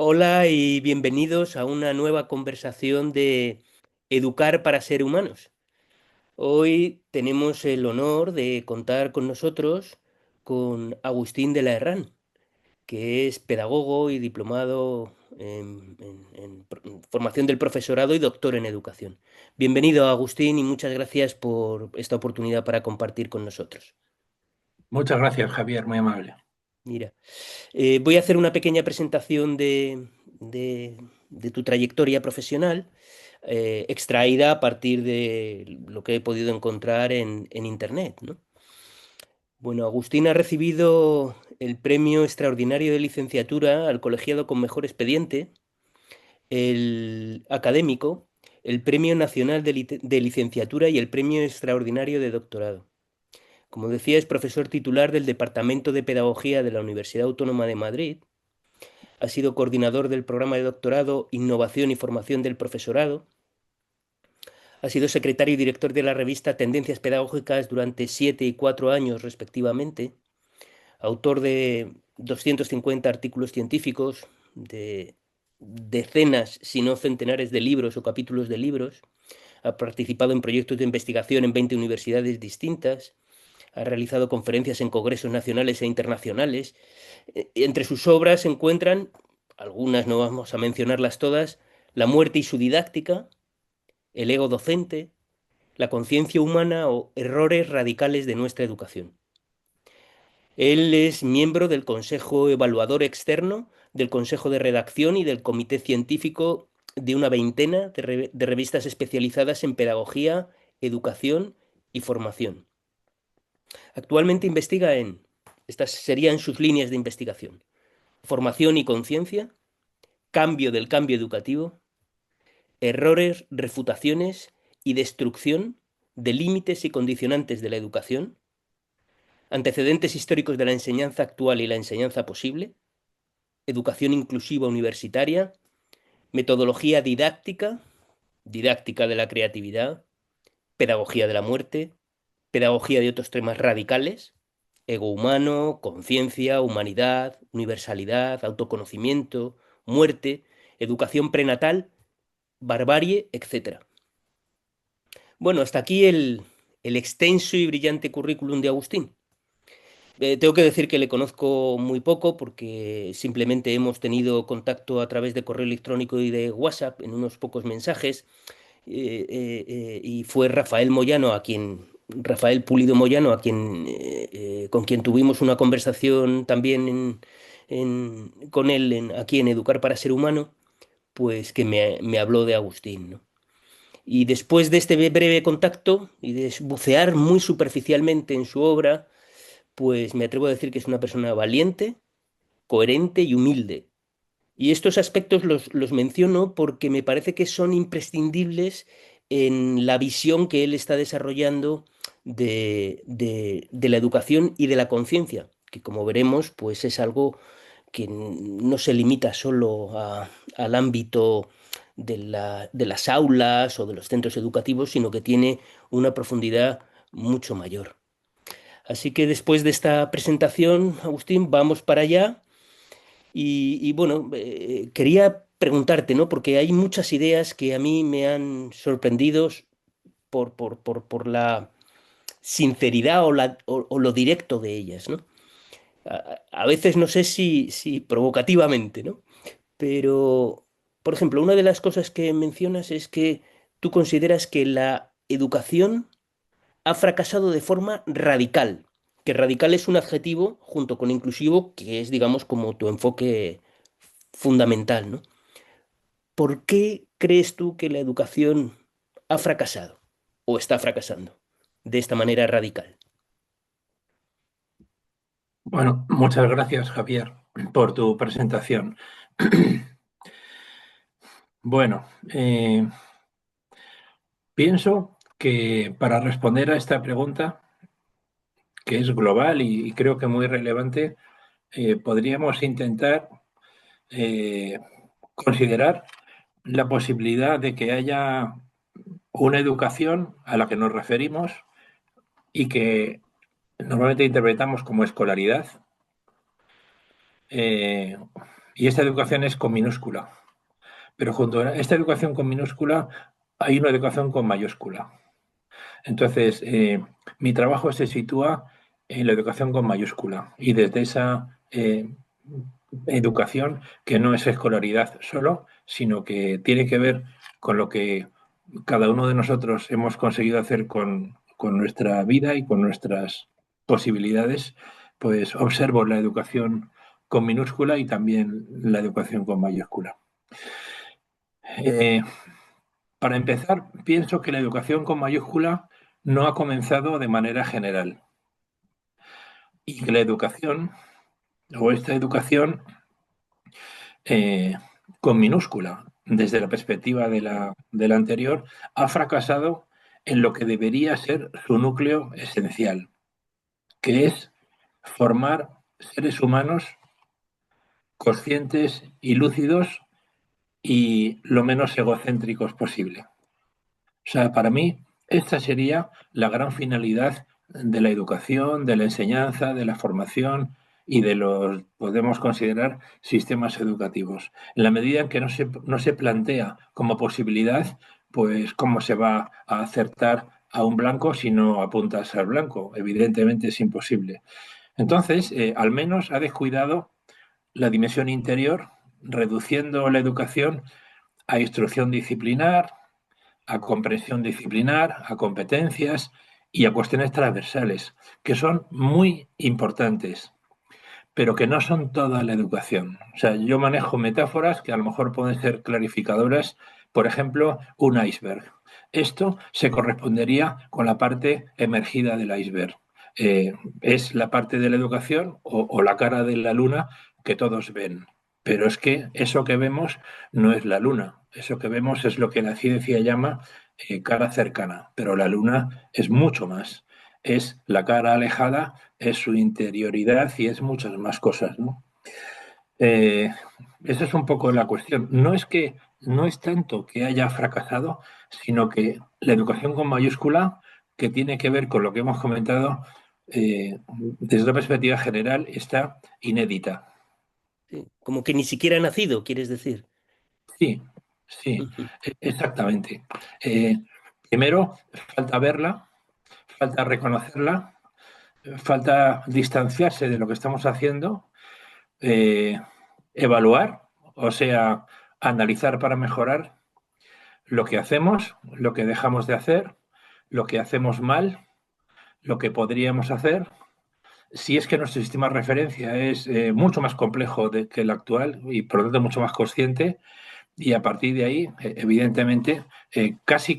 Hola y bienvenidos a una nueva conversación de Educar para ser humanos. Hoy tenemos el honor de contar con nosotros con Agustín de la Herrán, que es pedagogo y diplomado en formación del profesorado y doctor en educación. Bienvenido, Agustín, y muchas gracias por esta oportunidad para compartir con nosotros. Muchas gracias, Javier, muy amable. Mira. Voy a hacer una pequeña presentación de tu trayectoria profesional, extraída a partir de lo que he podido encontrar en Internet, ¿no? Bueno, Agustín ha recibido el Premio Extraordinario de Licenciatura al colegiado con mejor expediente, el académico, el Premio Nacional de Licenciatura y el Premio Extraordinario de Doctorado. Como decía, es profesor titular del Departamento de Pedagogía de la Universidad Autónoma de Madrid. Ha sido coordinador del programa de doctorado Innovación y Formación del Profesorado. Ha sido secretario y director de la revista Tendencias Pedagógicas durante 7 y 4 años respectivamente. Autor de 250 artículos científicos, de decenas, si no centenares de libros o capítulos de libros. Ha participado en proyectos de investigación en 20 universidades distintas. Ha realizado conferencias en congresos nacionales e internacionales. Entre sus obras se encuentran, algunas no vamos a mencionarlas todas: La muerte y su didáctica, El ego docente, La conciencia humana o Errores radicales de nuestra educación. Él es miembro del Consejo Evaluador Externo, del Consejo de Redacción y del Comité Científico de una veintena de revistas especializadas en pedagogía, educación y formación. Actualmente investiga estas serían sus líneas de investigación: formación y conciencia, cambio del cambio educativo, errores, refutaciones y destrucción de límites y condicionantes de la educación, antecedentes históricos de la enseñanza actual y la enseñanza posible, educación inclusiva universitaria, metodología didáctica, didáctica de la creatividad, pedagogía de la muerte, pedagogía de otros temas radicales, ego humano, conciencia, humanidad, universalidad, autoconocimiento, muerte, educación prenatal, barbarie, etcétera. Bueno, hasta aquí el extenso y brillante currículum de Agustín. Tengo que decir que le conozco muy poco porque simplemente hemos tenido contacto a través de correo electrónico y de WhatsApp en unos pocos mensajes. Y fue Rafael Pulido Moyano, con quien tuvimos una conversación también con él aquí en Educar para Ser Humano, pues que me habló de Agustín, ¿no? Y después de este breve contacto y de bucear muy superficialmente en su obra, pues me atrevo a decir que es una persona valiente, coherente y humilde. Y estos aspectos los menciono porque me parece que son imprescindibles en la visión que él está desarrollando de la educación y de la conciencia, que como veremos, pues es algo que no se limita solo al ámbito de las aulas o de los centros educativos, sino que tiene una profundidad mucho mayor. Así que después de esta presentación, Agustín, vamos para allá. Bueno, quería preguntarte, ¿no? Porque hay muchas ideas que a mí me han sorprendido por la sinceridad o lo directo de ellas, ¿no? A veces no sé si provocativamente, ¿no? Pero, por ejemplo, una de las cosas que mencionas es que tú consideras que la educación ha fracasado de forma radical, que radical es un adjetivo junto con inclusivo que es, digamos, como tu enfoque fundamental, ¿no? ¿Por qué crees tú que la educación ha fracasado o está fracasando de esta manera radical? Bueno, muchas gracias, Javier, por tu presentación. Bueno, pienso que para responder a esta pregunta, que es global y creo que muy relevante, podríamos intentar eh, considerar la posibilidad de que haya una educación a la que nos referimos y que normalmente interpretamos como escolaridad, eh, Y esta educación es con minúscula. Pero junto a esta educación con minúscula hay una educación con mayúscula. Entonces, mi trabajo se sitúa en la educación con mayúscula y desde esa educación que no es escolaridad solo, sino que tiene que ver con lo que cada uno de nosotros hemos conseguido hacer con nuestra vida y con nuestras posibilidades, pues observo la educación con minúscula y también la educación con mayúscula. Eh, para empezar, pienso que la educación con mayúscula no ha comenzado de manera general y que la educación o esta educación eh, con minúscula, desde la perspectiva de la anterior, ha fracasado en lo que debería ser su núcleo esencial, que es formar seres humanos conscientes y lúcidos y lo menos egocéntricos posible. O sea, para mí, esta sería la gran finalidad de la educación, de la enseñanza, de la formación y de los, podemos considerar, sistemas educativos. En la medida en que no se plantea como posibilidad, pues cómo se va a acertar a un blanco si no apuntas al blanco. Evidentemente es imposible. Entonces, al menos ha descuidado la dimensión interior, reduciendo la educación a instrucción disciplinar, a comprensión disciplinar, a competencias y a cuestiones transversales, que son muy importantes, pero que no son toda la educación. O sea, yo manejo metáforas que a lo mejor pueden ser clarificadoras. Por ejemplo, un iceberg. Esto se correspondería con la parte emergida del iceberg. Es la parte de la educación o la cara de la luna que todos ven. Pero es que eso que vemos no es la luna. Eso que vemos es lo que la ciencia llama cara cercana. Pero la luna es mucho más. Es la cara alejada, es su interioridad y es muchas más cosas, ¿no? Eh, Esa es un poco la cuestión. No es tanto que haya fracasado, sino que la educación con mayúscula, que tiene que ver con lo que hemos comentado, desde una perspectiva general, está inédita. Sí, como que ni siquiera ha nacido, quieres decir. Sí, sí, Ujú. exactamente. Eh, Primero, falta verla, falta reconocerla, falta distanciarse de lo que estamos haciendo, eh, evaluar, o sea, analizar para mejorar lo que hacemos, lo que dejamos de hacer, lo que hacemos mal, lo que podríamos hacer. Si es que nuestro sistema de referencia es mucho más complejo que el actual y por lo tanto mucho más consciente, y a partir de ahí, evidentemente, casi,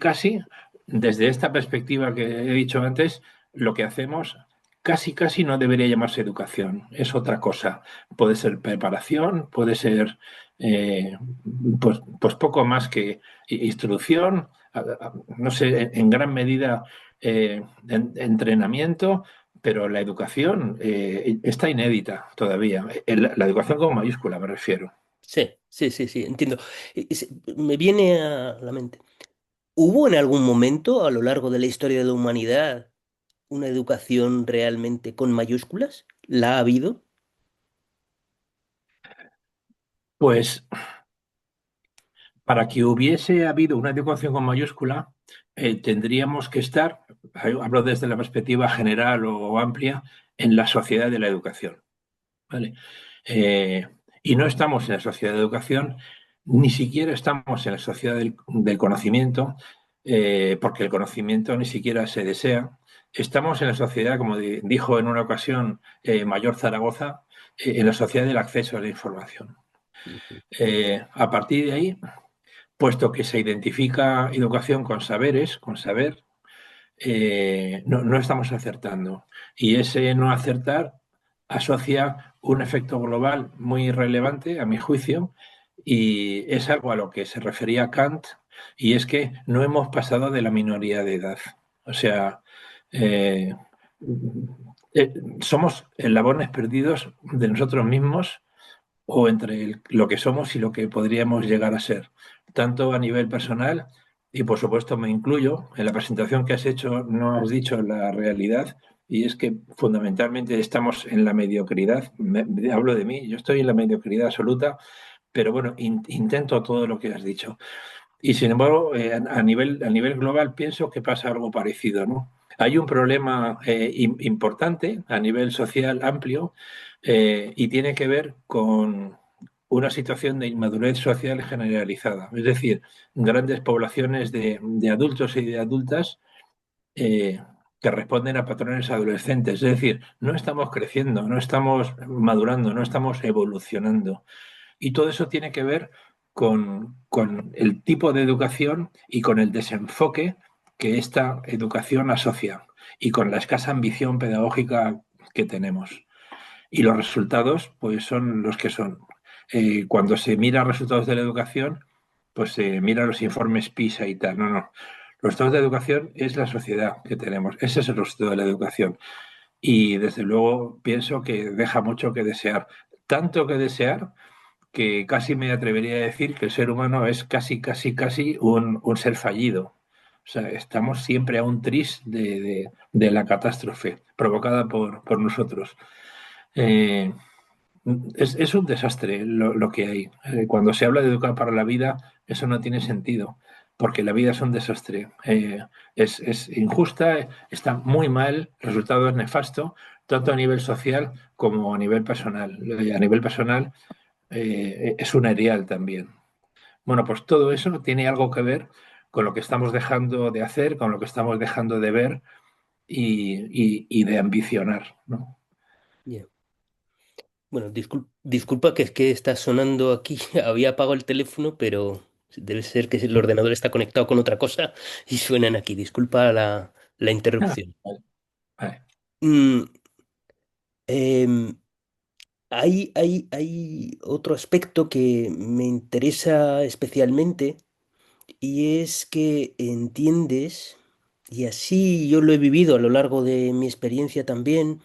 desde esta perspectiva que he dicho antes, lo que hacemos casi no debería llamarse educación, es otra cosa. Puede ser preparación, puede ser pues poco más que instrucción, no sé, en gran medida entrenamiento, pero la educación está inédita todavía. La educación con mayúscula me refiero. Sí, sí, sí, sí, entiendo. Me viene a la mente. ¿Hubo en algún momento a lo largo de la historia de la humanidad una educación realmente con mayúsculas? ¿La ha habido? Pues para que hubiese habido una educación con mayúscula, tendríamos que estar, hablo desde la perspectiva general o amplia, en la sociedad de la educación. ¿Vale? Eh, y no estamos en la sociedad de educación, ni siquiera estamos en la sociedad del conocimiento, porque el conocimiento ni siquiera se desea. Estamos en la sociedad, como dijo en una ocasión Mayor Zaragoza, en la sociedad del acceso a la información. Ujú. A partir de ahí, puesto que se identifica educación con saberes, con saber, no estamos acertando. Y ese no acertar asocia un efecto global muy relevante, a mi juicio, y es algo a lo que se refería Kant, y es que no hemos pasado de la minoría de edad. O sea, eh, somos eslabones perdidos de nosotros mismos o entre lo que somos y lo que podríamos llegar a ser, tanto a nivel personal y por supuesto me incluyo. En la presentación que has hecho no has dicho la realidad, y es que fundamentalmente estamos en la mediocridad. Hablo de mí, yo estoy en la mediocridad absoluta, pero bueno, intento todo lo que has dicho. Y sin embargo, a nivel global pienso que pasa algo parecido, ¿no? Hay un problema importante a nivel social amplio y tiene que ver con una situación de inmadurez social generalizada. Es decir, grandes poblaciones de adultos y de adultas eh, que responden a patrones adolescentes. Es decir, no estamos creciendo, no estamos madurando, no estamos evolucionando. Y todo eso tiene que ver con el tipo de educación y con el desenfoque que esta educación asocia y con la escasa ambición pedagógica que tenemos. Y los resultados, pues son los que son. Cuando se mira resultados de la educación, pues se mira los informes PISA y tal. No, no. Los resultados de educación es la sociedad que tenemos. Ese es el resultado de la educación. Y desde luego pienso que deja mucho que desear. Tanto que desear que casi me atrevería a decir que el ser humano es casi un ser fallido. O sea, estamos siempre a un tris de la catástrofe provocada por nosotros. Eh, es un desastre lo que hay. Cuando se habla de educar para la vida, eso no tiene sentido, porque la vida es un desastre. Es injusta, está muy mal, el resultado es nefasto, tanto a nivel social como a nivel personal. A nivel personal es un erial también. Bueno, pues todo eso tiene algo que ver con lo que estamos dejando de hacer, con lo que estamos dejando de ver y de ambicionar, ¿no? Ya. Bueno, disculpa que es que está sonando aquí. Había apagado el teléfono, pero debe ser que el ordenador está conectado con otra cosa y suenan aquí. Disculpa la Ah, interrupción. vale, vale. Mm, em, hay otro aspecto que me interesa especialmente y es que entiendes, y así yo lo he vivido a lo largo de mi experiencia también,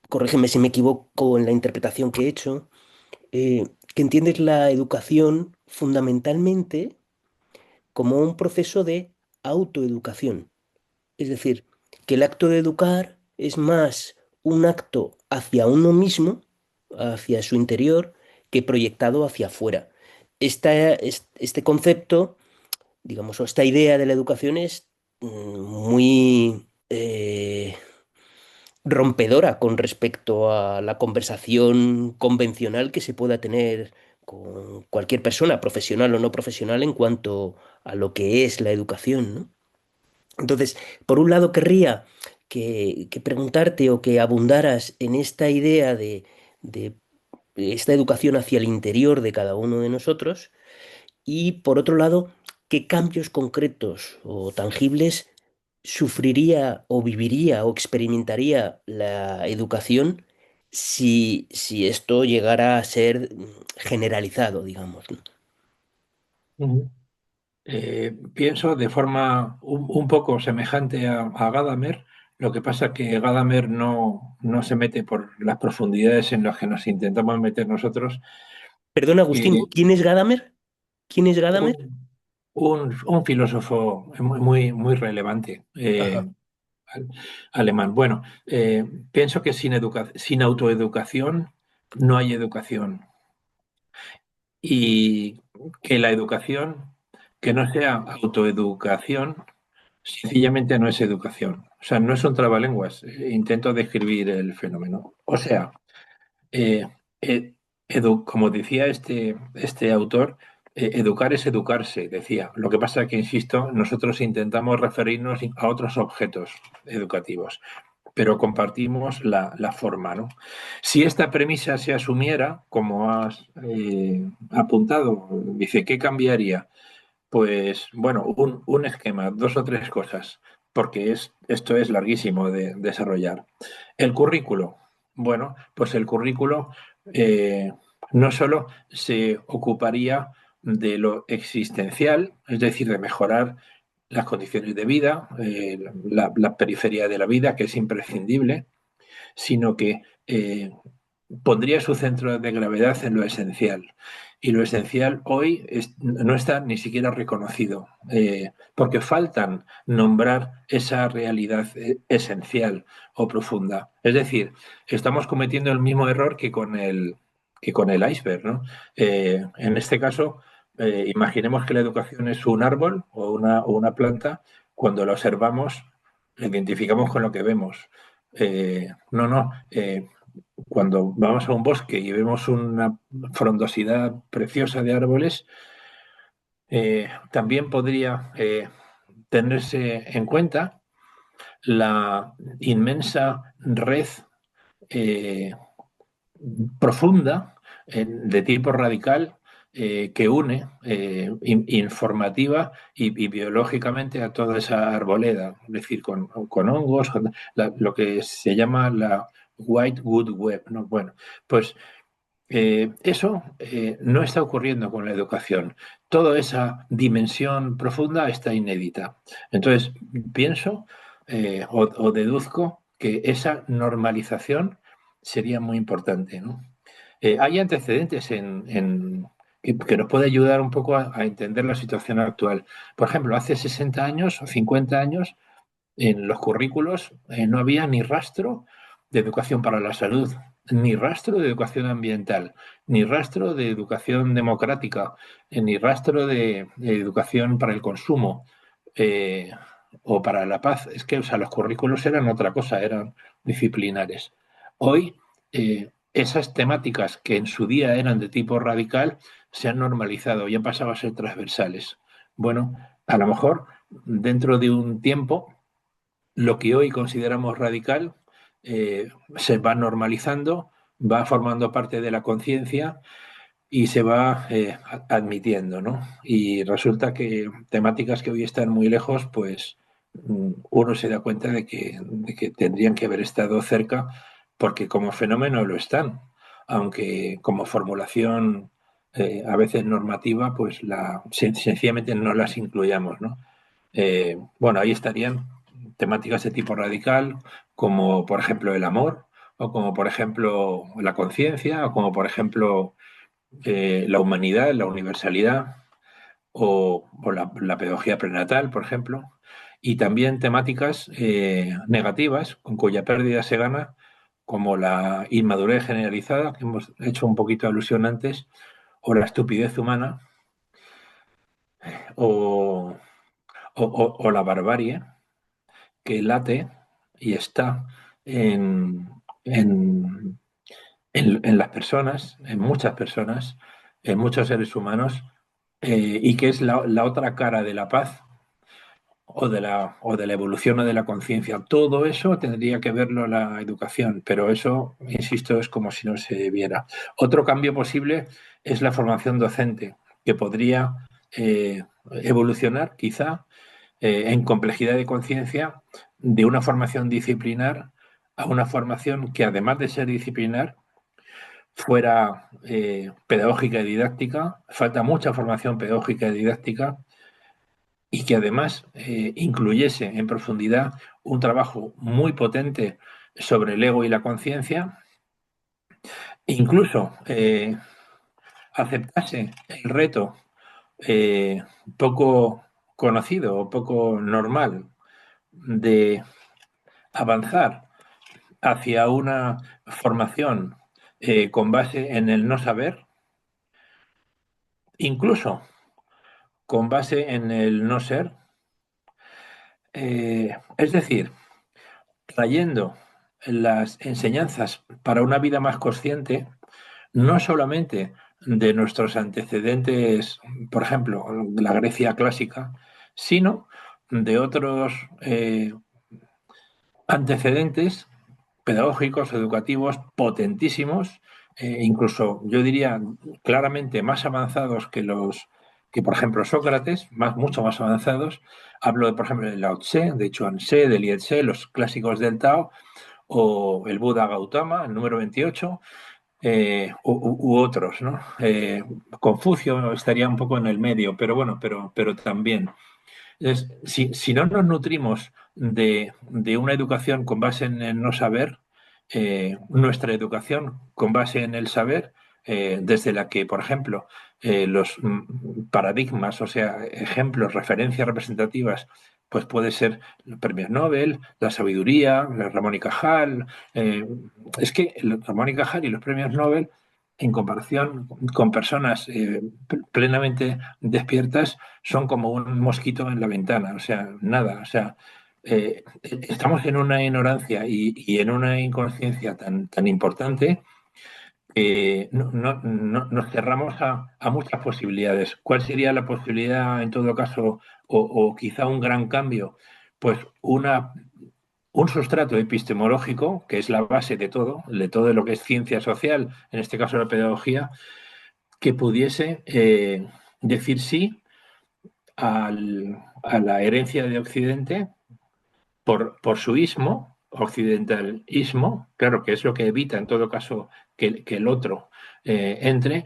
corrígeme si me equivoco en la interpretación que he hecho, que entiendes la educación fundamentalmente como un proceso de autoeducación. Es decir, que el acto de educar es más un acto hacia uno mismo, hacia su interior, que proyectado hacia afuera. Este concepto, digamos, o esta idea de la educación es muy rompedora con respecto a la conversación convencional que se pueda tener con cualquier persona, profesional o no profesional, en cuanto a lo que es la educación, ¿no? Entonces, por un lado, querría que preguntarte o que abundaras en esta idea de esta educación hacia el interior de cada uno de nosotros y, por otro lado, qué cambios concretos o tangibles sufriría o viviría o experimentaría la educación si esto llegara a ser generalizado, digamos, ¿no? Ujú. Pienso de forma un poco semejante a Gadamer, lo que pasa que Gadamer no se mete por las profundidades en las que nos intentamos meter nosotros. Perdón, Agustín, Eh, ¿quién es Gadamer? ¿Quién es Gadamer? un, un filósofo muy relevante, Ajá. alemán. Bueno, pienso que sin autoeducación no hay educación y que la educación que no sea autoeducación sencillamente no es educación. O sea, no es un trabalenguas. Intento describir el fenómeno. O sea, eh, eh, como decía este autor, educar es educarse, decía. Lo que pasa es que, insisto, nosotros intentamos referirnos a otros objetos educativos, pero compartimos la forma, ¿no? Si esta premisa se asumiera, como has apuntado, dice, ¿qué cambiaría? Pues bueno, un esquema, dos o tres cosas, porque esto es larguísimo de desarrollar. El currículo. Bueno, pues el currículo eh, no solo se ocuparía de lo existencial, es decir, de mejorar las condiciones de vida, la periferia de la vida, que es imprescindible, sino que pondría su centro de gravedad en lo esencial. y lo esencial hoy no está ni siquiera reconocido, porque faltan nombrar esa realidad esencial o profunda. Es decir, estamos cometiendo el mismo error que con el iceberg, ¿no? En este caso, imaginemos que la educación es un árbol o una planta. Cuando la observamos, la identificamos con lo que vemos. No, no. Cuando vamos a un bosque y vemos una frondosidad preciosa de árboles, también podría tenerse en cuenta la inmensa red eh, profunda de tipo radical que une informativa y biológicamente a toda esa arboleda, es decir, con hongos, lo que se llama la White Wood Web, ¿no? Bueno, pues eso no está ocurriendo con la educación. Toda esa dimensión profunda está inédita. Entonces, pienso o deduzco que esa normalización sería muy importante, ¿no? Hay antecedentes que nos puede ayudar un poco a entender la situación actual. Por ejemplo, hace 60 años o 50 años, en los currículos no había ni rastro de educación para la salud, ni rastro de educación ambiental, ni rastro de educación democrática, ni rastro de educación para el consumo eh, o para la paz. Es que, o sea, los currículos eran otra cosa, eran disciplinares. Hoy, esas temáticas que en su día eran de tipo radical se han normalizado y han pasado a ser transversales. Bueno, a lo mejor dentro de un tiempo lo que hoy consideramos radical se va normalizando, va formando parte de la conciencia y se va admitiendo, ¿no? Y resulta que temáticas que hoy están muy lejos, pues uno se da cuenta de que tendrían que haber estado cerca porque como fenómeno lo están, aunque como formulación a veces normativa, pues sencillamente no las incluyamos, ¿no? Bueno, ahí estarían temáticas de tipo radical, como por ejemplo el amor, o como por ejemplo la conciencia, o como por ejemplo la humanidad, la universalidad, o la pedagogía prenatal, por ejemplo, y también temáticas negativas, con cuya pérdida se gana, como la inmadurez generalizada, que hemos hecho un poquito de alusión antes, o la estupidez humana, o, o la barbarie que late y está en, en, en las personas, en muchas personas, en muchos seres humanos, y que es la otra cara de la paz o de la evolución o de la conciencia. Todo eso tendría que verlo la educación, pero eso, insisto, es como si no se viera. Otro cambio posible es la formación docente, que podría evolucionar quizá en complejidad de conciencia de una formación disciplinar a una formación que además de ser disciplinar fuera pedagógica y didáctica. Falta mucha formación pedagógica y didáctica y que además incluyese en profundidad un trabajo muy potente sobre el ego y la conciencia, incluso aceptase el reto poco conocido o poco normal de avanzar hacia una formación con base en el no saber, incluso con base en el no ser, es decir, trayendo las enseñanzas para una vida más consciente, no solamente de nuestros antecedentes, por ejemplo, la Grecia clásica, sino de otros antecedentes pedagógicos, educativos potentísimos, incluso yo diría claramente más avanzados que por ejemplo Sócrates, mucho más avanzados. Hablo de, por ejemplo, de Lao Tse, de Chuang Tse, de Liet Tse, los clásicos del Tao, o el Buda Gautama, el número 28, u otros, ¿no? Confucio estaría un poco en el medio, pero bueno, pero también. Si no nos nutrimos de una educación con base en el no saber, nuestra educación con base en el saber, desde la que, por ejemplo, los paradigmas, o sea, ejemplos, referencias representativas, pues puede ser los premios Nobel, la sabiduría, la Ramón y Cajal. Es que Ramón y Cajal y los premios Nobel, en comparación con personas plenamente despiertas, son como un mosquito en la ventana, o sea, nada, o sea, estamos en una ignorancia y en una inconsciencia tan importante, nos cerramos a muchas posibilidades. ¿Cuál sería la posibilidad, en todo caso, o quizá un gran cambio? Pues un sustrato epistemológico, que es la base de todo lo que es ciencia social, en este caso la pedagogía, que pudiese decir sí a la herencia de Occidente por su ismo, occidentalismo, claro que es lo que evita en todo caso que el otro entre,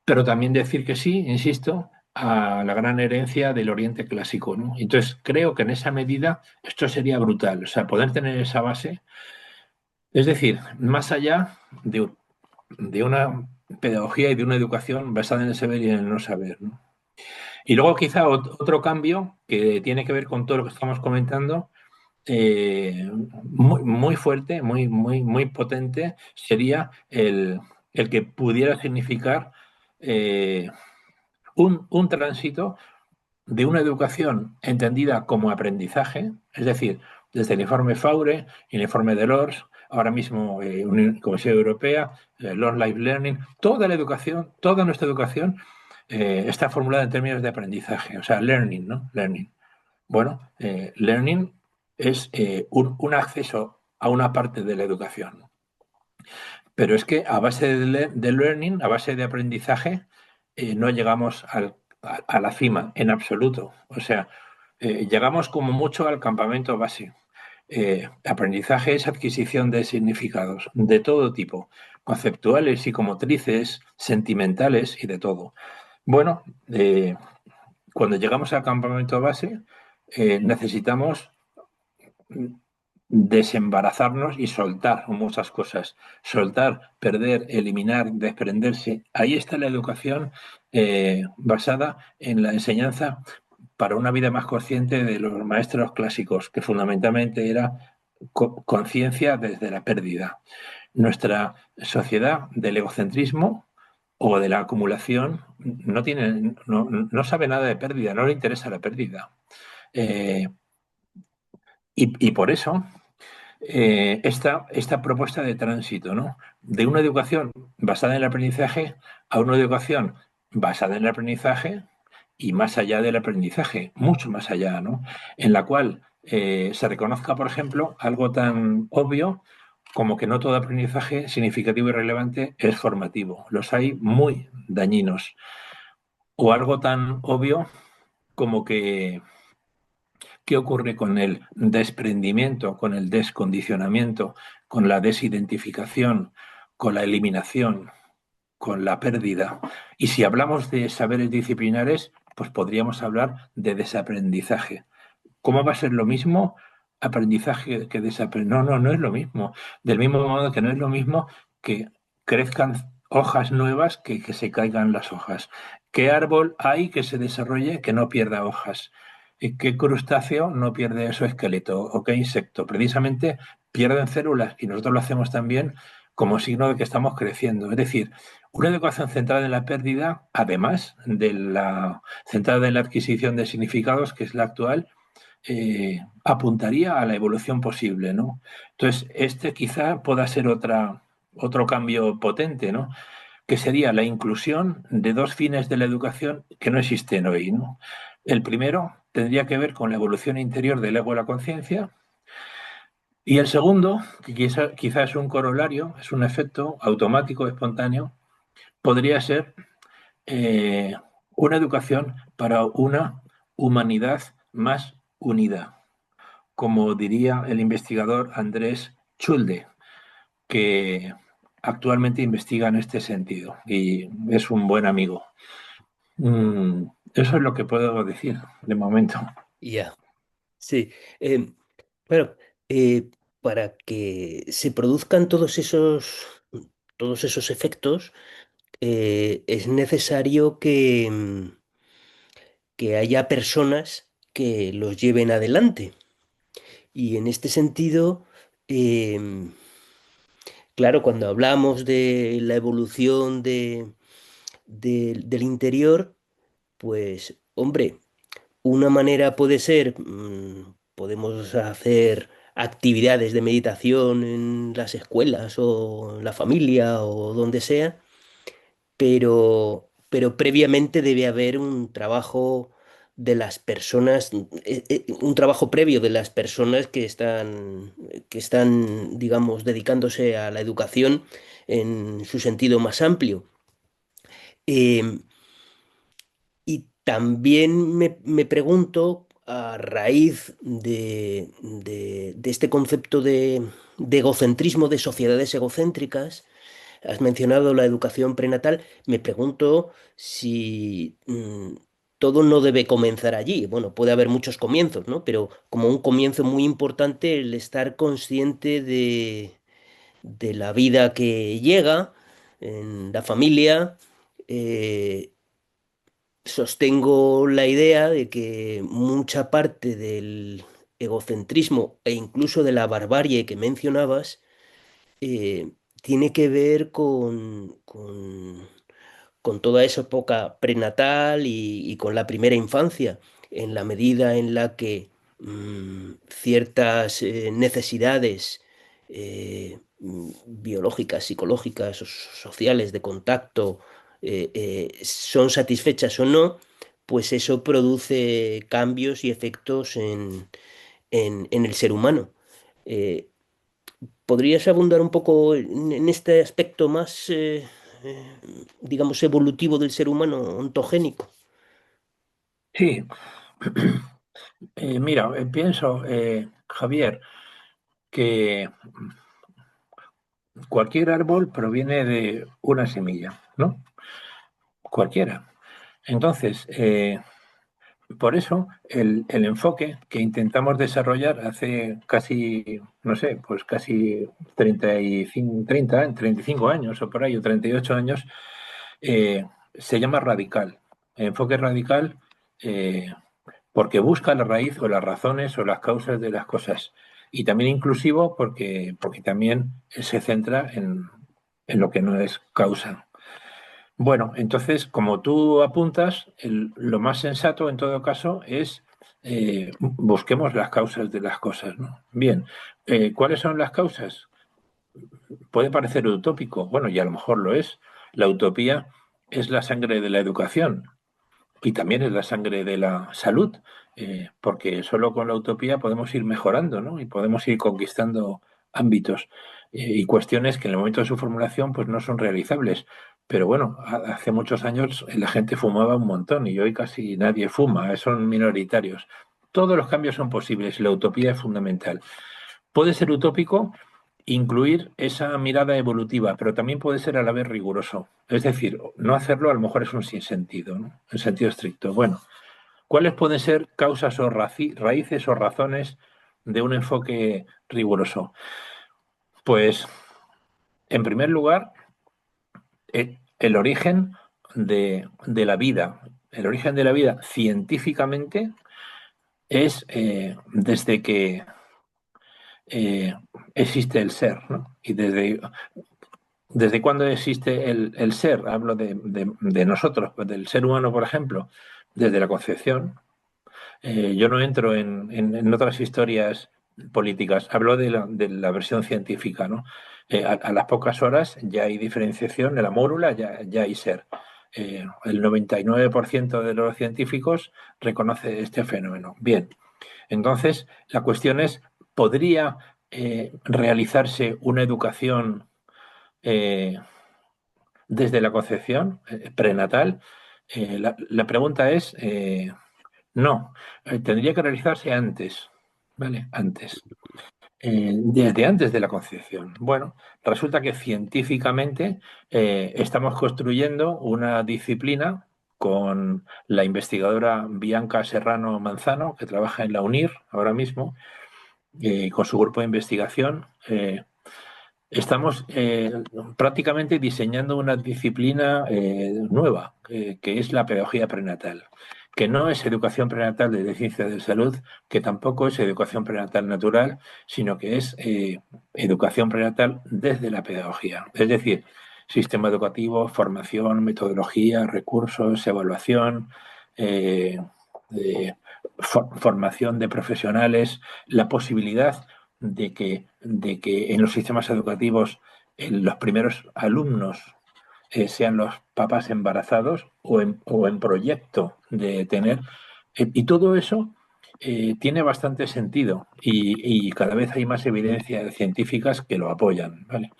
pero también decir que sí, insisto, a la gran herencia del Oriente clásico, ¿no? Entonces creo que en esa medida esto sería brutal, o sea, poder tener esa base, es decir, más allá de una pedagogía y de una educación basada en el saber y en el no saber, ¿no? Y luego quizá otro cambio que tiene que ver con todo lo que estamos comentando, muy fuerte, muy potente, sería el que pudiera significar eh, un tránsito de una educación entendida como aprendizaje, es decir, desde el informe Faure, el informe Delors, ahora mismo Comisión Europea, Long Life Learning, toda la educación, toda nuestra educación está formulada en términos de aprendizaje, o sea, learning, ¿no? Learning. Bueno, learning es un acceso a una parte de la educación. Pero es que a base de learning, a base de aprendizaje, no llegamos a la cima en absoluto. O sea, llegamos como mucho al campamento base. Aprendizaje es adquisición de significados de todo tipo, conceptuales, psicomotrices, sentimentales y de todo. Bueno, cuando llegamos al campamento base, necesitamos desembarazarnos y soltar muchas cosas. Soltar, perder, eliminar, desprenderse. Ahí está la educación basada en la enseñanza para una vida más consciente de los maestros clásicos, que fundamentalmente era conciencia desde la pérdida. Nuestra sociedad del egocentrismo o de la acumulación no sabe nada de pérdida, no le interesa la pérdida. Eh, y por eso esta propuesta de tránsito, ¿no? De una educación basada en el aprendizaje a una educación basada en el aprendizaje y más allá del aprendizaje, mucho más allá, ¿no? En la cual se reconozca, por ejemplo, algo tan obvio como que no todo aprendizaje significativo y relevante es formativo. Los hay muy dañinos. O algo tan obvio como que ¿qué ocurre con el desprendimiento, con el descondicionamiento, con la desidentificación, con la eliminación, con la pérdida? Y si hablamos de saberes disciplinares, pues podríamos hablar de desaprendizaje. ¿Cómo va a ser lo mismo aprendizaje que desaprendizaje? No es lo mismo. Del mismo modo que no es lo mismo que crezcan hojas nuevas que se caigan las hojas. ¿Qué árbol hay que se desarrolle que no pierda hojas? ¿Y qué crustáceo no pierde su esqueleto? ¿O qué insecto? Precisamente pierden células y nosotros lo hacemos también como signo de que estamos creciendo. Es decir, una educación centrada en la pérdida, además de la centrada en la adquisición de significados, que es la actual, apuntaría a la evolución posible, ¿no? Entonces, este quizá pueda ser otro cambio potente, ¿no? Que sería la inclusión de dos fines de la educación que no existen hoy, ¿no? El primero tendría que ver con la evolución interior del ego y la conciencia, y el segundo, que quizá es un corolario, es un efecto automático, espontáneo, podría ser eh, una educación para una humanidad más unida, como diría el investigador Andrés Chulde, que actualmente investiga en este sentido y es un buen amigo. Eso es lo que puedo decir de momento. Ya, sí. Claro, eh, para que se produzcan todos esos efectos, es necesario que haya personas que los lleven adelante. Y en este sentido, em, claro, cuando hablamos de la evolución del interior, pues, hombre, una manera puede ser, podemos hacer actividades de meditación en las escuelas o en la familia o donde sea, pero previamente debe haber un trabajo de las personas, un trabajo previo de las personas que están, digamos, dedicándose a la educación en su sentido más amplio. Em, y también me pregunto, a raíz de este concepto de egocentrismo, de sociedades egocéntricas, has mencionado la educación prenatal, me pregunto si todo no debe comenzar allí. Bueno, puede haber muchos comienzos, ¿no? Pero como un comienzo muy importante el estar consciente de la vida que llega en la familia. eh, Sostengo la idea de que mucha parte del egocentrismo e incluso de la barbarie que mencionabas tiene que ver con toda esa época prenatal y con la primera infancia, en la medida en la que ciertas necesidades biológicas, psicológicas, o sociales, de contacto, son satisfechas o no, pues eso produce cambios y efectos en el ser humano. Eh, ¿Podrías abundar un poco en este aspecto más, eh, digamos, evolutivo del ser humano, ontogénico? Sí, mira, pienso, Javier, que cualquier árbol proviene de una semilla, ¿no? Cualquiera. Entonces, por eso el enfoque que intentamos desarrollar hace casi, no sé, pues casi 35 años o por ahí, o 38 años, se llama radical. Enfoque radical eh, porque busca la raíz o las razones o las causas de las cosas. Y también inclusivo porque también se centra en lo que no es causa. Bueno, entonces, como tú apuntas, lo más sensato en todo caso es busquemos las causas de las cosas, ¿no? Bien, ¿cuáles son las causas? Puede parecer utópico, bueno, y a lo mejor lo es. La utopía es la sangre de la educación y también es la sangre de la salud, porque solo con la utopía podemos ir mejorando, ¿no? Y podemos ir conquistando ámbitos y cuestiones que en el momento de su formulación pues no son realizables. Pero bueno, hace muchos años la gente fumaba un montón y hoy casi nadie fuma, son minoritarios. Todos los cambios son posibles y la utopía es fundamental. Puede ser utópico incluir esa mirada evolutiva, pero también puede ser a la vez riguroso. Es decir, no hacerlo a lo mejor es un sinsentido, ¿no? En sentido estricto. Bueno, ¿cuáles pueden ser causas o raíces o razones de un enfoque riguroso? Pues, en primer lugar, el origen de la vida. El origen de la vida científicamente es desde que eh, existe el ser, ¿no? Y ¿desde cuándo existe el ser? Hablo de nosotros, pues del ser humano, por ejemplo, desde la concepción. Yo no entro en otras historias políticas, hablo de la versión científica, ¿no? A las pocas horas ya hay diferenciación, en la mórula ya hay ser. El 99% de los científicos reconoce este fenómeno. Bien, entonces la cuestión es, ¿podría realizarse una educación eh, desde la concepción prenatal? La pregunta es, no, tendría que realizarse antes, ¿vale? Antes, desde antes de la concepción. Bueno, resulta que científicamente estamos construyendo una disciplina con la investigadora Bianca Serrano Manzano, que trabaja en la UNIR ahora mismo, con su grupo de investigación. estamos prácticamente diseñando una disciplina nueva, que es la pedagogía prenatal, que no es educación prenatal de ciencia de salud, que tampoco es educación prenatal natural, sino que es educación prenatal desde la pedagogía. Es decir, sistema educativo, formación, metodología, recursos, evaluación, eh, eh, formación de profesionales, la posibilidad de que en los sistemas educativos los primeros alumnos sean los papás embarazados o en proyecto de tener. Y todo eso tiene bastante sentido y cada vez hay más evidencias científicas que lo apoyan. ¿Vale?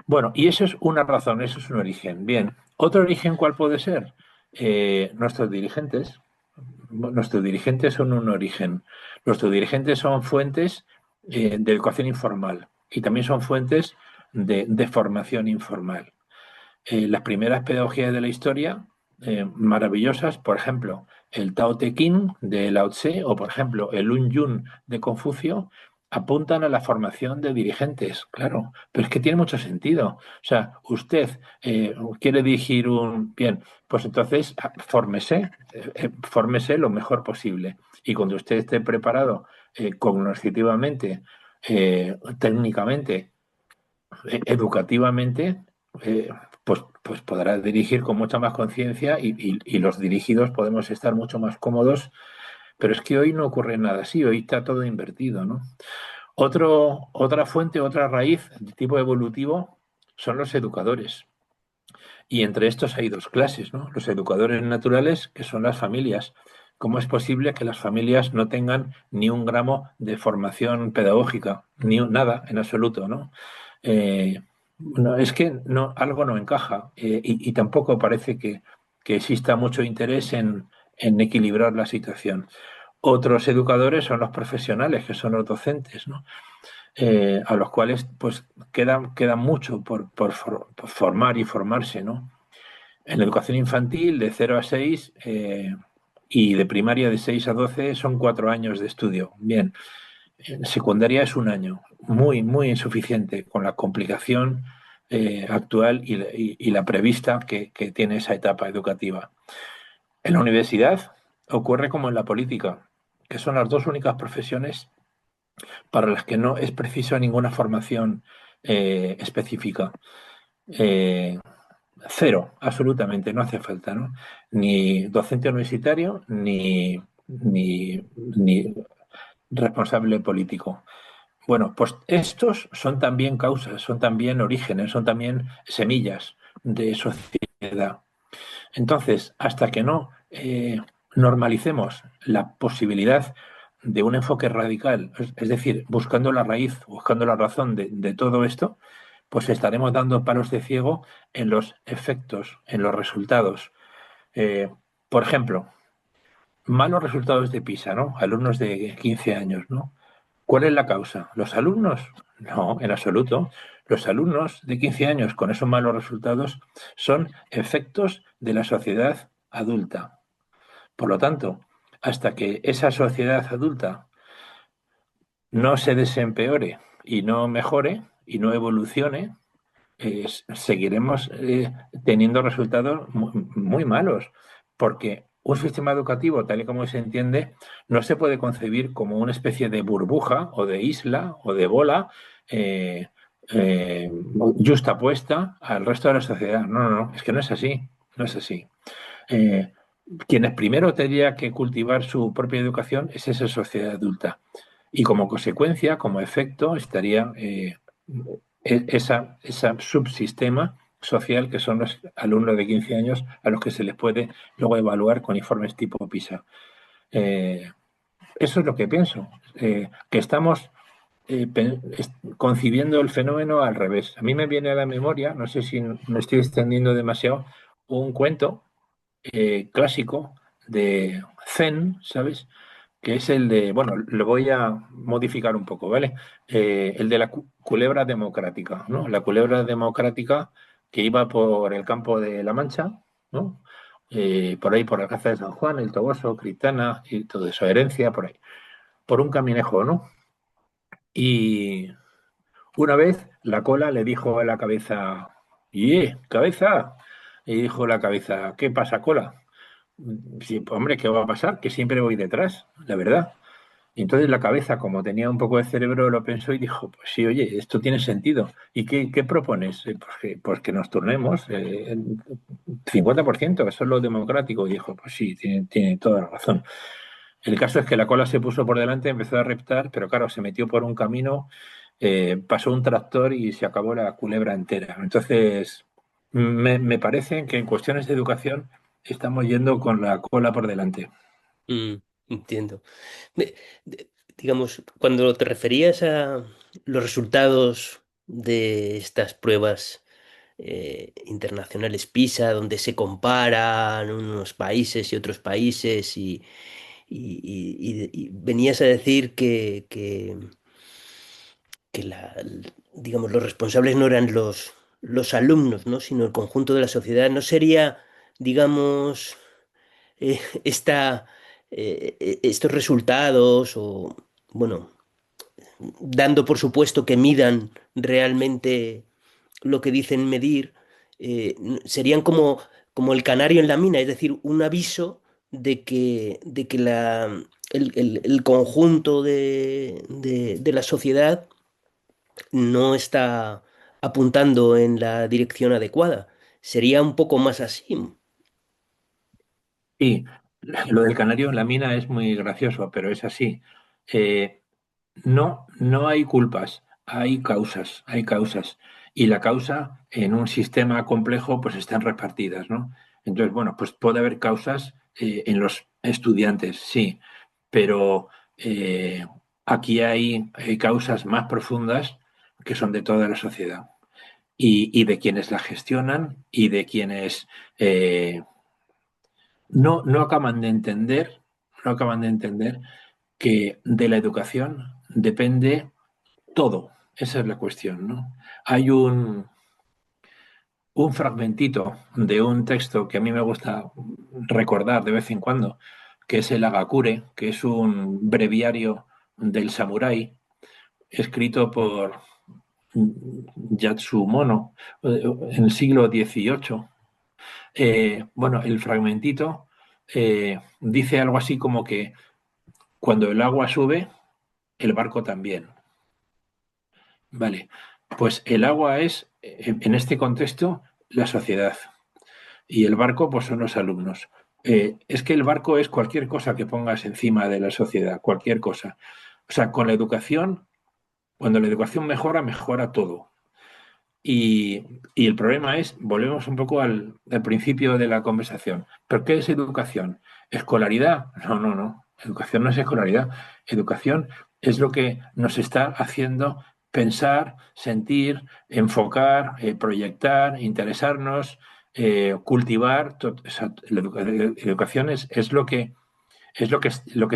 Bueno, y eso es una razón, eso es un origen. Bien, ¿otro origen cuál puede ser? Nuestros dirigentes. Nuestros dirigentes son un origen. Nuestros dirigentes son fuentes de educación informal y también son fuentes de formación informal. Las primeras pedagogías de la historia, maravillosas, por ejemplo, el Tao Te Ching de Lao Tse o, por ejemplo, el Lun Yun de Confucio, apuntan a la formación de dirigentes, claro, pero es que tiene mucho sentido. O sea, usted quiere dirigir un... Bien, pues entonces fórmese lo mejor posible. Y cuando usted esté preparado cognitivamente, técnicamente, educativamente, pues podrá dirigir con mucha más conciencia y los dirigidos podemos estar mucho más cómodos, pero es que hoy no ocurre nada así, hoy está todo invertido, ¿no? Otra fuente, otra raíz de tipo evolutivo son los educadores. Y entre estos hay dos clases, ¿no? Los educadores naturales, que son las familias. ¿Cómo es posible que las familias no tengan ni un gramo de formación pedagógica? Nada, en absoluto, ¿no? Eh, no, es que no, algo no encaja y tampoco parece que exista mucho interés en equilibrar la situación. Otros educadores son los profesionales, que son los docentes, ¿no? A los cuales pues queda mucho por formar y formarse, ¿no? En la educación infantil, de 0 a 6 y de primaria de 6 a 12 son 4 años de estudio. Bien, en secundaria es un año, muy, muy insuficiente con la complicación actual y la prevista que tiene esa etapa educativa. En la universidad ocurre como en la política, que son las dos únicas profesiones para las que no es preciso ninguna formación específica. Eh, Cero, absolutamente, no hace falta, ¿no? Ni docente universitario, ni responsable político. Bueno, pues estos son también causas, son también orígenes, son también semillas de sociedad. Entonces, hasta que no normalicemos la posibilidad de un enfoque radical, es decir, buscando la raíz, buscando la razón de todo esto, pues estaremos dando palos de ciego en los efectos, en los resultados. Eh, por ejemplo, malos resultados de PISA, ¿no? Alumnos de 15 años, ¿no? ¿Cuál es la causa? ¿Los alumnos? No, en absoluto. Los alumnos de 15 años con esos malos resultados son efectos de la sociedad adulta. Por lo tanto, hasta que esa sociedad adulta no se desempeore y no mejore y no evolucione, seguiremos teniendo resultados muy malos, porque un sistema educativo, tal y como se entiende, no se puede concebir como una especie de burbuja o de isla o de bola eh, justapuesta al resto de la sociedad. No, no, no, es que no es así, no es así. Eh, Quienes primero tendría que cultivar su propia educación es esa sociedad adulta. Y como consecuencia, como efecto, estaría esa subsistema social que son los alumnos de 15 años a los que se les puede luego evaluar con informes tipo PISA. Eh, Eso es lo que pienso, que estamos concibiendo el fenómeno al revés. A mí me viene a la memoria, no sé si me estoy extendiendo demasiado, un cuento clásico de Zen, ¿sabes? Que es el de, bueno, lo voy a modificar un poco, ¿vale? El de la culebra democrática, ¿no? La culebra democrática que iba por el campo de La Mancha, ¿no? Por ahí, por la Caza de San Juan, el Toboso, Cristana y todo eso, Herencia, por ahí, por un caminejo, ¿no? Y una vez la cola le dijo a la cabeza, ¡y cabeza! Y dijo la cabeza, ¿qué pasa, cola? Sí, pues, hombre, ¿qué va a pasar? Que siempre voy detrás, la verdad. Y entonces la cabeza, como tenía un poco de cerebro, lo pensó y dijo, pues sí, oye, esto tiene sentido. ¿Y qué propones? Pues que nos turnemos, 50%, eso es lo democrático. Y dijo, pues sí, tiene toda la razón. El caso es que la cola se puso por delante, empezó a reptar, pero claro, se metió por un camino, pasó un tractor y se acabó la culebra entera. Entonces, me parece que en cuestiones de educación estamos yendo con la cola por delante. Mm, entiendo. De- digamos, cuando te referías a los resultados de estas pruebas internacionales PISA, donde se comparan unos países y otros países, y venías a decir que digamos, los responsables no eran los alumnos, ¿no? Sino el conjunto de la sociedad. ¿No sería, digamos, eh, esta, estos resultados o, bueno, dando por supuesto que midan realmente lo que dicen medir, serían como el canario en la mina, es decir, un aviso de que el conjunto de la sociedad no está apuntando en la dirección adecuada? Sería un poco más así. Y lo del canario en la mina es muy gracioso, pero es así. Eh, no hay culpas, hay causas, hay causas. Y la causa en un sistema complejo pues están repartidas, ¿no? Entonces, bueno, pues puede haber causas en los estudiantes, sí, pero aquí hay causas más profundas que son de toda la sociedad y de quienes la gestionan y de quienes no acaban de entender, no acaban de entender que de la educación depende todo. Esa es la cuestión, ¿no? Hay un fragmentito de un texto que a mí me gusta recordar de vez en cuando, que es el Agakure, que es un breviario del samurái escrito por Yatsumono en el siglo XVIII. Bueno, el fragmentito dice algo así como que cuando el agua sube, el barco también. Vale, pues el agua es, en este contexto, la sociedad y el barco, pues son los alumnos. Es que el barco es cualquier cosa que pongas encima de la sociedad, cualquier cosa. O sea, con la educación, cuando la educación mejora, mejora todo. Y el problema es, volvemos un poco al principio de la conversación. ¿Pero qué es educación? ¿Escolaridad? No, no, no. Educación no es escolaridad. Educación es lo que nos está haciendo pensar, sentir, enfocar, proyectar, interesarnos, cultivar. O sea, la educación es lo que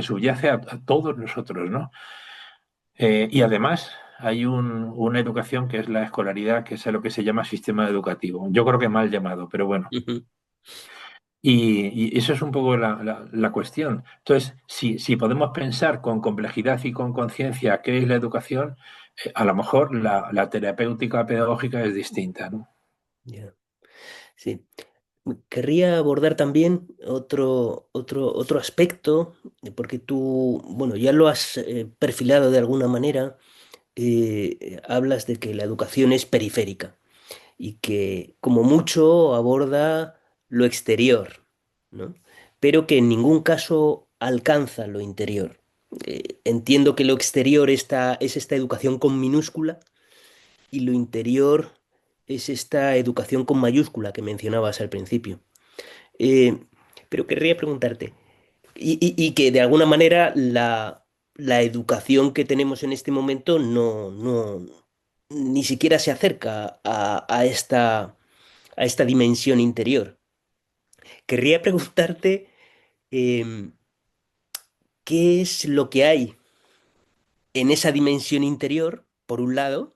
subyace a todos nosotros, ¿no? Y además hay una educación que es la escolaridad, que es a lo que se llama sistema educativo. Yo creo que mal llamado, pero bueno. Ujú. Y eso es un poco la cuestión. Entonces, si podemos pensar con complejidad y con conciencia qué es la educación, a lo mejor la terapéutica pedagógica es distinta, ¿no? Ya, sí. Querría abordar también otro aspecto, porque tú, bueno, ya lo has perfilado de alguna manera. Hablas de que la educación es periférica y que como mucho aborda lo exterior, ¿no? Pero que en ningún caso alcanza lo interior. Entiendo que lo exterior es esta educación con minúscula y lo interior es esta educación con mayúscula que mencionabas al principio. Eh, pero querría preguntarte, y que de alguna manera la educación que tenemos en este momento no ni siquiera se acerca a esta dimensión interior. Querría preguntarte em, qué es lo que hay en esa dimensión interior, por un lado,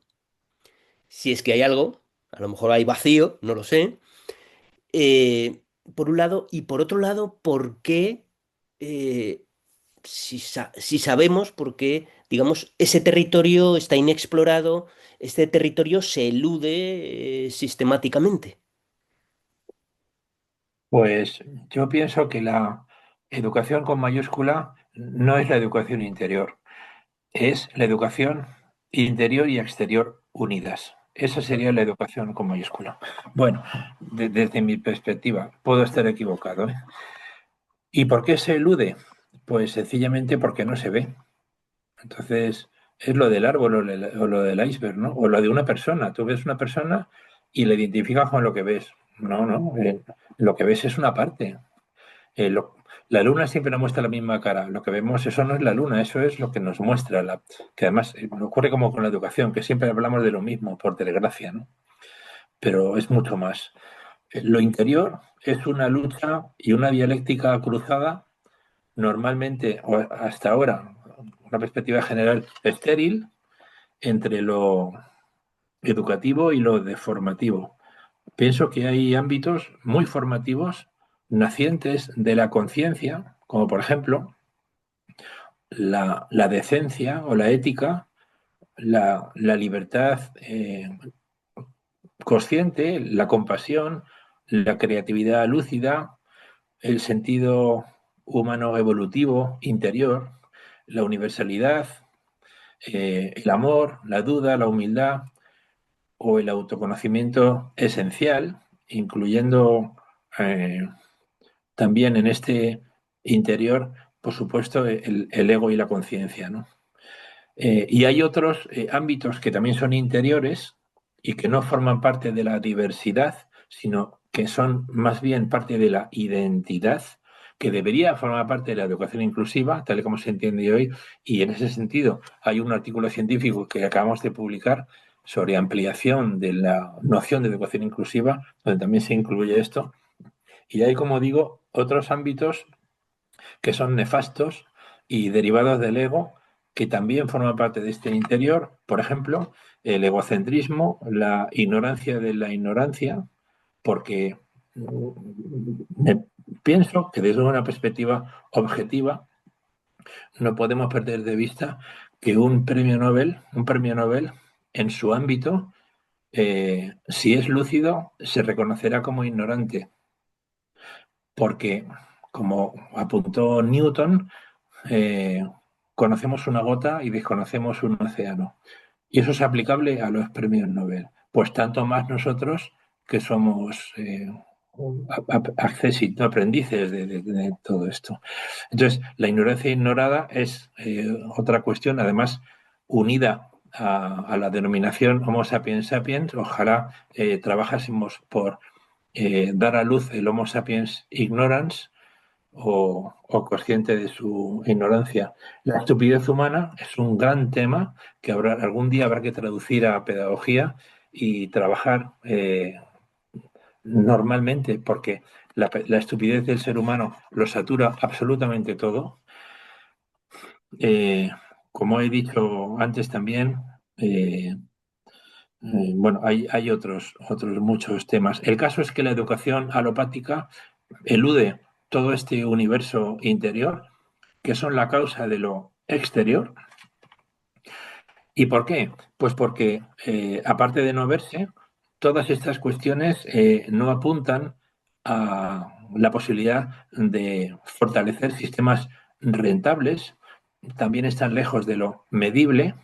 si es que hay algo, a lo mejor hay vacío, no lo sé, por un lado, y por otro lado, ¿por qué? si sabemos por qué, digamos, ese territorio está inexplorado, este territorio se elude sistemáticamente. Pues yo pienso que la educación con mayúscula no es la educación interior, es la educación interior y exterior unidas. Esa sería la educación con mayúscula. Bueno, desde mi perspectiva, puedo estar equivocado, ¿eh? ¿Y por qué se elude? Pues sencillamente porque no se ve. Entonces, es lo del árbol o lo del iceberg, ¿no? O lo de una persona. Tú ves una persona y la identificas con lo que ves. No, no, lo que ves es una parte. Eh, lo- la luna siempre nos muestra la misma cara. Lo que vemos, eso no es la luna, eso es lo que nos muestra. Que además ocurre como con la educación, que siempre hablamos de lo mismo, por desgracia, ¿no? Pero es mucho más. Lo interior es una lucha y una dialéctica cruzada, normalmente, o hasta ahora, una perspectiva general estéril, entre lo educativo y lo deformativo. Pienso que hay ámbitos muy formativos nacientes de la conciencia, como por ejemplo la decencia o la ética, la libertad consciente, la compasión, la creatividad lúcida, el sentido humano evolutivo interior, la universalidad, el amor, la duda, la humildad o el autoconocimiento esencial, incluyendo eh, también en este interior, por supuesto, el ego y la conciencia, ¿no? Y hay otros ámbitos que también son interiores y que no forman parte de la diversidad, sino que son más bien parte de la identidad, que debería formar parte de la educación inclusiva, tal y como se entiende hoy. Y en ese sentido, hay un artículo científico que acabamos de publicar sobre ampliación de la noción de educación inclusiva, donde también se incluye esto. Y hay, como digo, otros ámbitos que son nefastos y derivados del ego, que también forman parte de este interior. Por ejemplo, el egocentrismo, la ignorancia de la ignorancia, porque me pienso que desde una perspectiva objetiva no podemos perder de vista que un premio Nobel en su ámbito, si es lúcido, se reconocerá como ignorante, porque, como apuntó Newton, eh, conocemos una gota y desconocemos un océano. Y eso es aplicable a los premios Nobel. Pues tanto más nosotros que somos aprendices de todo esto. Entonces, la ignorancia ignorada es otra cuestión, además unida a la denominación Homo sapiens sapiens. Ojalá trabajásemos por dar a luz el Homo sapiens ignorans, o consciente de su ignorancia. La estupidez humana es un gran tema que algún día habrá que traducir a pedagogía y trabajar normalmente, porque la estupidez del ser humano lo satura absolutamente todo. Eh, Como he dicho antes también, bueno, hay otros muchos temas. El caso es que la educación alopática elude todo este universo interior, que son la causa de lo exterior. ¿Y por qué? Pues porque, aparte de no verse, todas estas cuestiones no apuntan a la posibilidad de fortalecer sistemas rentables, también están lejos de lo medible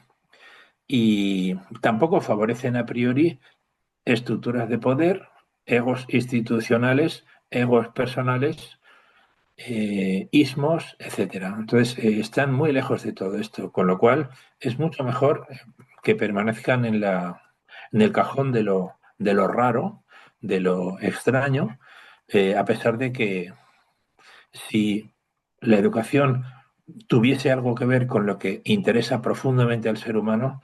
y tampoco favorecen a priori estructuras de poder, egos institucionales, egos personales, ismos, etcétera. Entonces, están muy lejos de todo esto, con lo cual es mucho mejor que permanezcan en el cajón de lo raro, de lo extraño, a pesar de que si la educación tuviese algo que ver con lo que interesa profundamente al ser humano,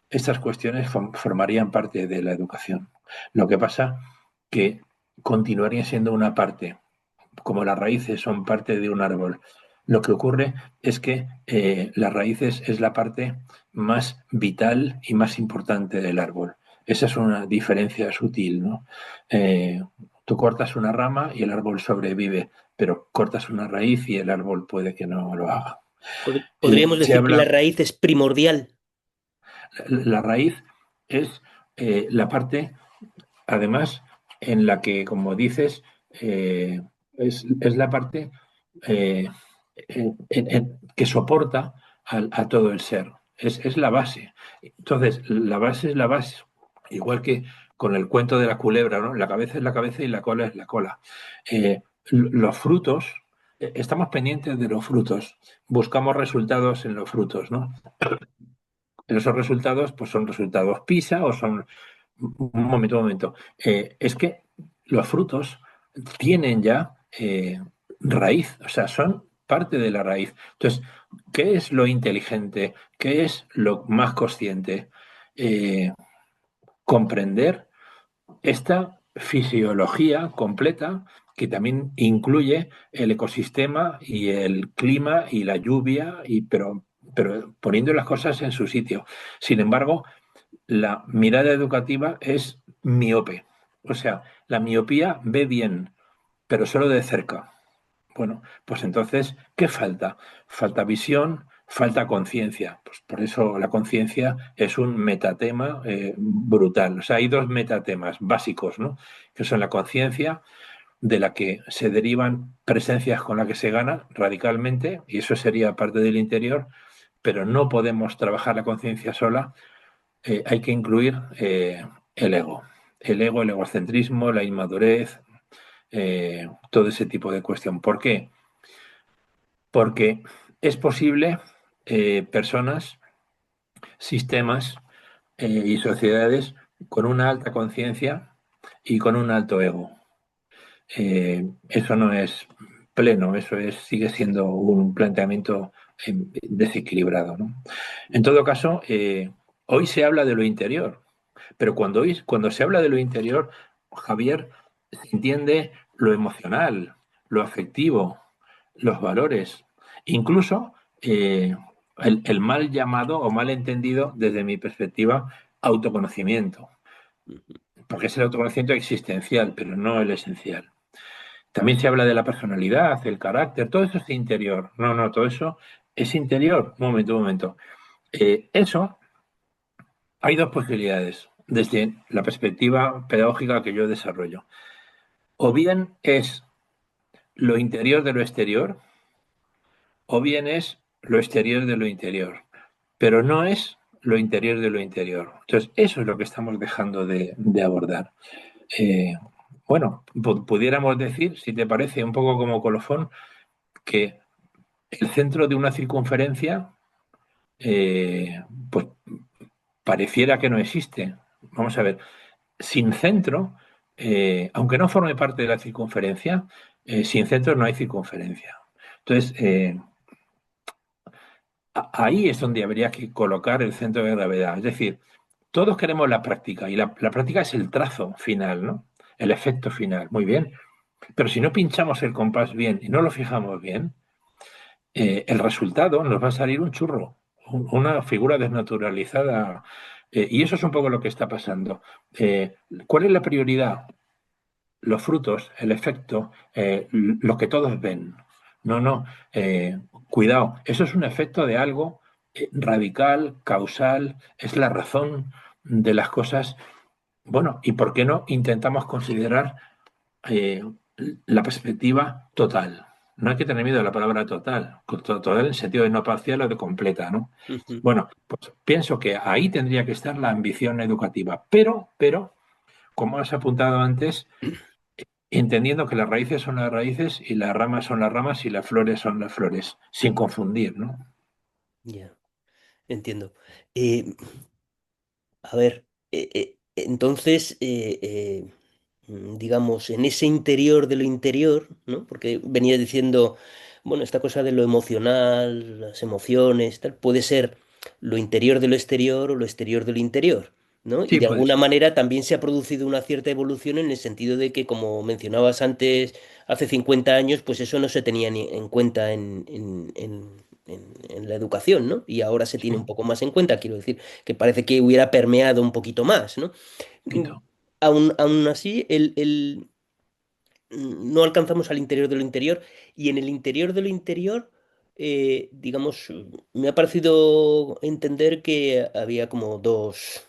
estas cuestiones formarían parte de la educación. Lo que pasa que continuarían siendo una parte, como las raíces son parte de un árbol. Lo que ocurre es que las raíces es la parte más vital y más importante del árbol. Esa es una diferencia sutil, ¿no? Tú cortas una rama y el árbol sobrevive, pero cortas una raíz y el árbol puede que no lo haga. Podríamos Se decir que la habla, raíz es primordial. la raíz es la parte, además, en la que, como dices, es la parte eh, que soporta a todo el ser. Es la base. Entonces, la base es la base. Igual que con el cuento de la culebra, ¿no? La cabeza es la cabeza y la cola es la cola. Los frutos, estamos pendientes de los frutos, buscamos resultados en los frutos, ¿no? Pero esos resultados, pues son resultados PISA o son... un momento. Es que los frutos tienen ya raíz, o sea, son parte de la raíz. Entonces, ¿qué es lo inteligente? ¿Qué es lo más consciente? Eh, comprender esta fisiología completa que también incluye el ecosistema y el clima y la lluvia, pero poniendo las cosas en su sitio. Sin embargo, la mirada educativa es miope. O sea, la miopía ve bien, pero solo de cerca. Bueno, pues entonces, ¿qué falta? Falta visión, falta conciencia. Pues por eso la conciencia es un metatema brutal. O sea, hay dos metatemas básicos, ¿no? Que son la conciencia, de la que se derivan presencias con las que se gana radicalmente, y eso sería parte del interior, pero no podemos trabajar la conciencia sola, hay que incluir el ego. El ego, el egocentrismo, la inmadurez, todo ese tipo de cuestión. ¿Por qué? Porque es posible personas, sistemas y sociedades con una alta conciencia y con un alto ego. Eso no es pleno, sigue siendo un planteamiento desequilibrado, ¿no? En todo caso, hoy se habla de lo interior, pero cuando se habla de lo interior, Javier, se entiende lo emocional, lo afectivo, los valores, incluso el mal llamado o mal entendido, desde mi perspectiva, autoconocimiento, porque es el autoconocimiento existencial, pero no el esencial. También se habla de la personalidad, el carácter, todo eso es interior. No, no, todo eso es interior. Un momento. Eso, hay dos posibilidades desde la perspectiva pedagógica que yo desarrollo. O bien es lo interior de lo exterior, o bien es lo exterior de lo interior, pero no es lo interior de lo interior. Entonces, eso es lo que estamos dejando de abordar. Eh, bueno, pudiéramos decir, si te parece, un poco como colofón, que el centro de una circunferencia, pues pareciera que no existe. Vamos a ver, sin centro, aunque no forme parte de la circunferencia, sin centro no hay circunferencia. Entonces, ahí es donde habría que colocar el centro de gravedad. Es decir, todos queremos la práctica y la práctica es el trazo final, ¿no? El efecto final. Muy bien. Pero si no pinchamos el compás bien y no lo fijamos bien, el resultado nos va a salir un churro, una figura desnaturalizada. Y eso es un poco lo que está pasando. ¿Cuál es la prioridad? Los frutos, el efecto, lo que todos ven. No, no, cuidado, eso es un efecto de algo radical, causal, es la razón de las cosas. Bueno, ¿y por qué no intentamos considerar eh, la perspectiva total? No hay que tener miedo de la palabra total, total en el sentido de no parcial o de completa, ¿no? Ujú. Bueno, pues pienso que ahí tendría que estar la ambición educativa, pero, como has apuntado antes, entendiendo que las raíces son las raíces y las ramas son las ramas y las flores son las flores, sin confundir, ¿no? Ya, entiendo. Eh, a ver, entonces, digamos, en ese interior de lo interior, ¿no? Porque venía diciendo, bueno, esta cosa de lo emocional, las emociones, tal, puede ser lo interior de lo exterior o lo exterior de lo interior, ¿no? Y Sí, de puede alguna ser. manera también se ha producido una cierta evolución en el sentido de que, como mencionabas antes, hace 50 años, pues eso no se tenía ni en cuenta en la educación, ¿no? Y ahora se tiene un Sí, poco más en cuenta, quiero decir, que parece que hubiera permeado un poquito más, ¿no? Mm, poquito. aún así, no alcanzamos al interior de lo interior y en el interior de lo interior digamos, me ha parecido entender que había como dos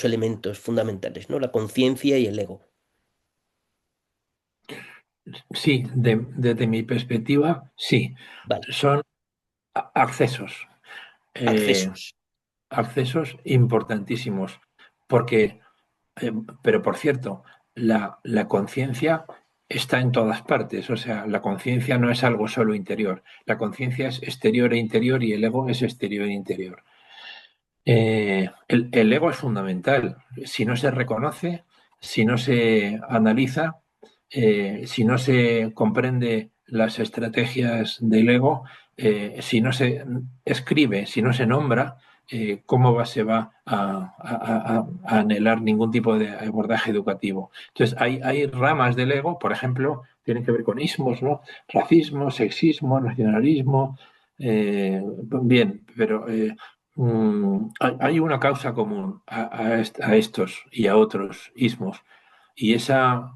elementos fundamentales, ¿no? La conciencia y el ego. Sí, desde mi perspectiva, sí. Vale, Son accesos, eh, accesos. accesos importantísimos, porque, pero por cierto, la conciencia está en todas partes, o sea, la conciencia no es algo solo interior, la conciencia es exterior e interior y el ego es exterior e interior. El ego es fundamental. Si no se reconoce, si no se analiza, si no se comprende las estrategias del ego, si no se escribe, si no se nombra, ¿cómo se va a anhelar ningún tipo de abordaje educativo? Entonces, hay ramas del ego, por ejemplo, tienen que ver con ismos, ¿no? Racismo, sexismo, nacionalismo. Bien, pero hay una causa común a estos y a otros ismos, y esa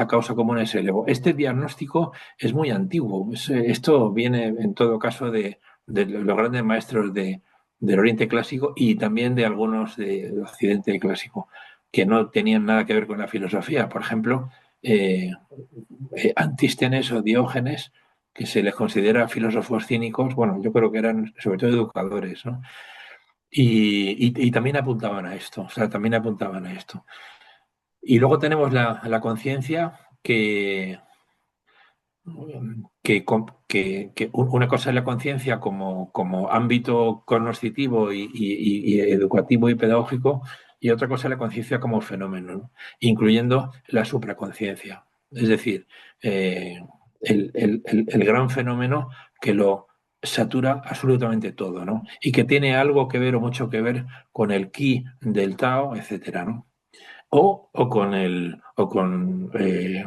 causa común es el ego. Este diagnóstico es muy antiguo. Esto viene, en todo caso, de los grandes maestros del Oriente Clásico y también de algunos del Occidente Clásico, que no tenían nada que ver con la filosofía. Por ejemplo, eh, Antístenes o Diógenes, que se les considera filósofos cínicos, bueno, yo creo que eran sobre todo educadores, ¿no? Y también apuntaban a esto, o sea, también apuntaban a esto. Y luego tenemos la conciencia que una cosa es la conciencia como ámbito cognoscitivo y educativo y pedagógico, y otra cosa es la conciencia como fenómeno, ¿no? Incluyendo la supraconciencia. Es decir, eh, el gran fenómeno que lo satura absolutamente todo, ¿no? Y que tiene algo que ver o mucho que ver con el ki del Tao, etcétera, ¿no? O con eh,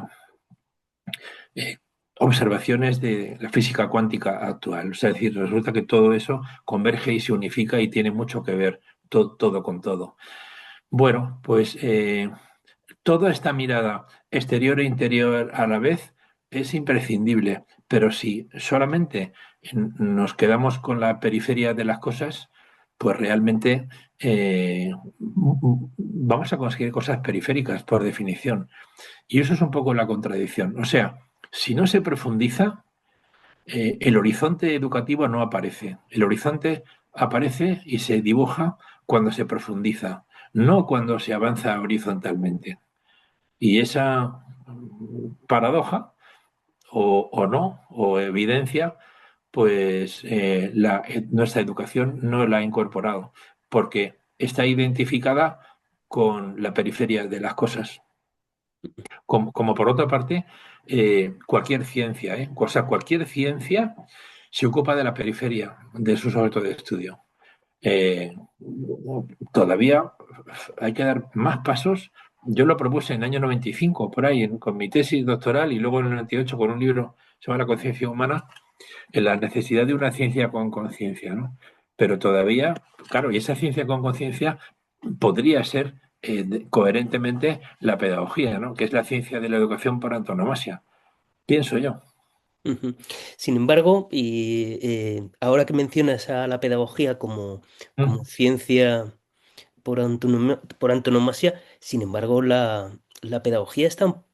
observaciones de la física cuántica actual. O sea, es decir, resulta que todo eso converge y se unifica y tiene mucho que ver todo con todo. Bueno, pues toda esta mirada exterior e interior a la vez es imprescindible, pero si solamente nos quedamos con la periferia de las cosas, pues realmente vamos a conseguir cosas periféricas por definición. Y eso es un poco la contradicción. O sea, si no se profundiza, el horizonte educativo no aparece. El horizonte aparece y se dibuja cuando se profundiza, no cuando se avanza horizontalmente. Y esa paradoja, o no, o evidencia, pues nuestra educación no la ha incorporado, porque está identificada con la periferia de las cosas. Como por otra parte, cualquier ciencia, ¿eh? O sea, cualquier ciencia se ocupa de la periferia de sus objetos de estudio. Eh, Todavía hay que dar más pasos. Yo lo propuse en el año 95, por ahí, con mi tesis doctoral, y luego en el 98 con un libro que se llama La conciencia humana, en la necesidad de una ciencia con conciencia, ¿no? Pero todavía, claro, y esa ciencia con conciencia podría ser coherentemente la pedagogía, ¿no? Que es la ciencia de la educación por antonomasia, pienso yo. Ujú. Sin embargo, y ahora que mencionas a la pedagogía como Mm. ciencia por antonomasia, sin embargo, la pedagogía está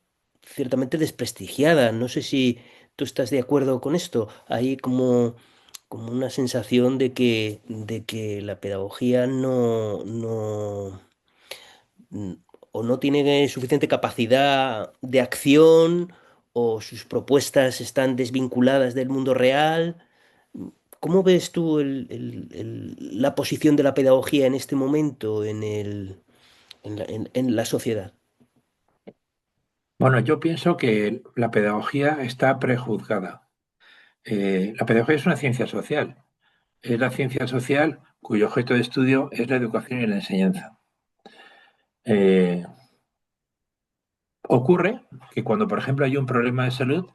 ciertamente desprestigiada. No sé si tú estás de acuerdo con esto. Hay como una sensación de que la pedagogía mm, o no tiene suficiente capacidad de acción o sus propuestas están desvinculadas del mundo real. ¿Cómo ves tú la posición de la pedagogía en este momento en la sociedad? Bueno, yo pienso que la pedagogía está prejuzgada. La pedagogía es una ciencia social. Es la ciencia social cuyo objeto de estudio es la educación y la enseñanza. Eh, Ocurre que cuando, por ejemplo, hay un problema de salud,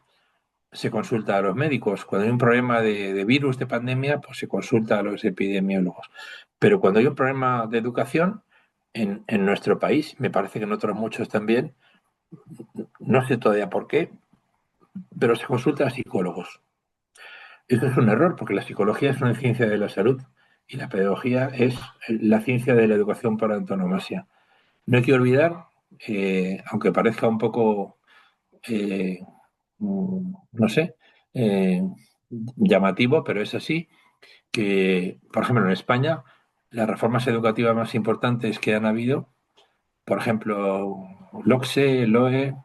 se consulta a los médicos. Cuando hay un problema de virus, de pandemia, pues se consulta a los epidemiólogos. Pero cuando hay un problema de educación, en nuestro país, me parece que en otros muchos también, no sé todavía por qué, pero se consulta a psicólogos. Eso es un error, porque la psicología es una ciencia de la salud y la pedagogía es la ciencia de la educación por antonomasia. No hay que olvidar, aunque parezca un poco, eh, no sé, eh, llamativo, pero es así, que, por ejemplo, en España, las reformas educativas más importantes que han habido, por ejemplo, LOCSE, LOE,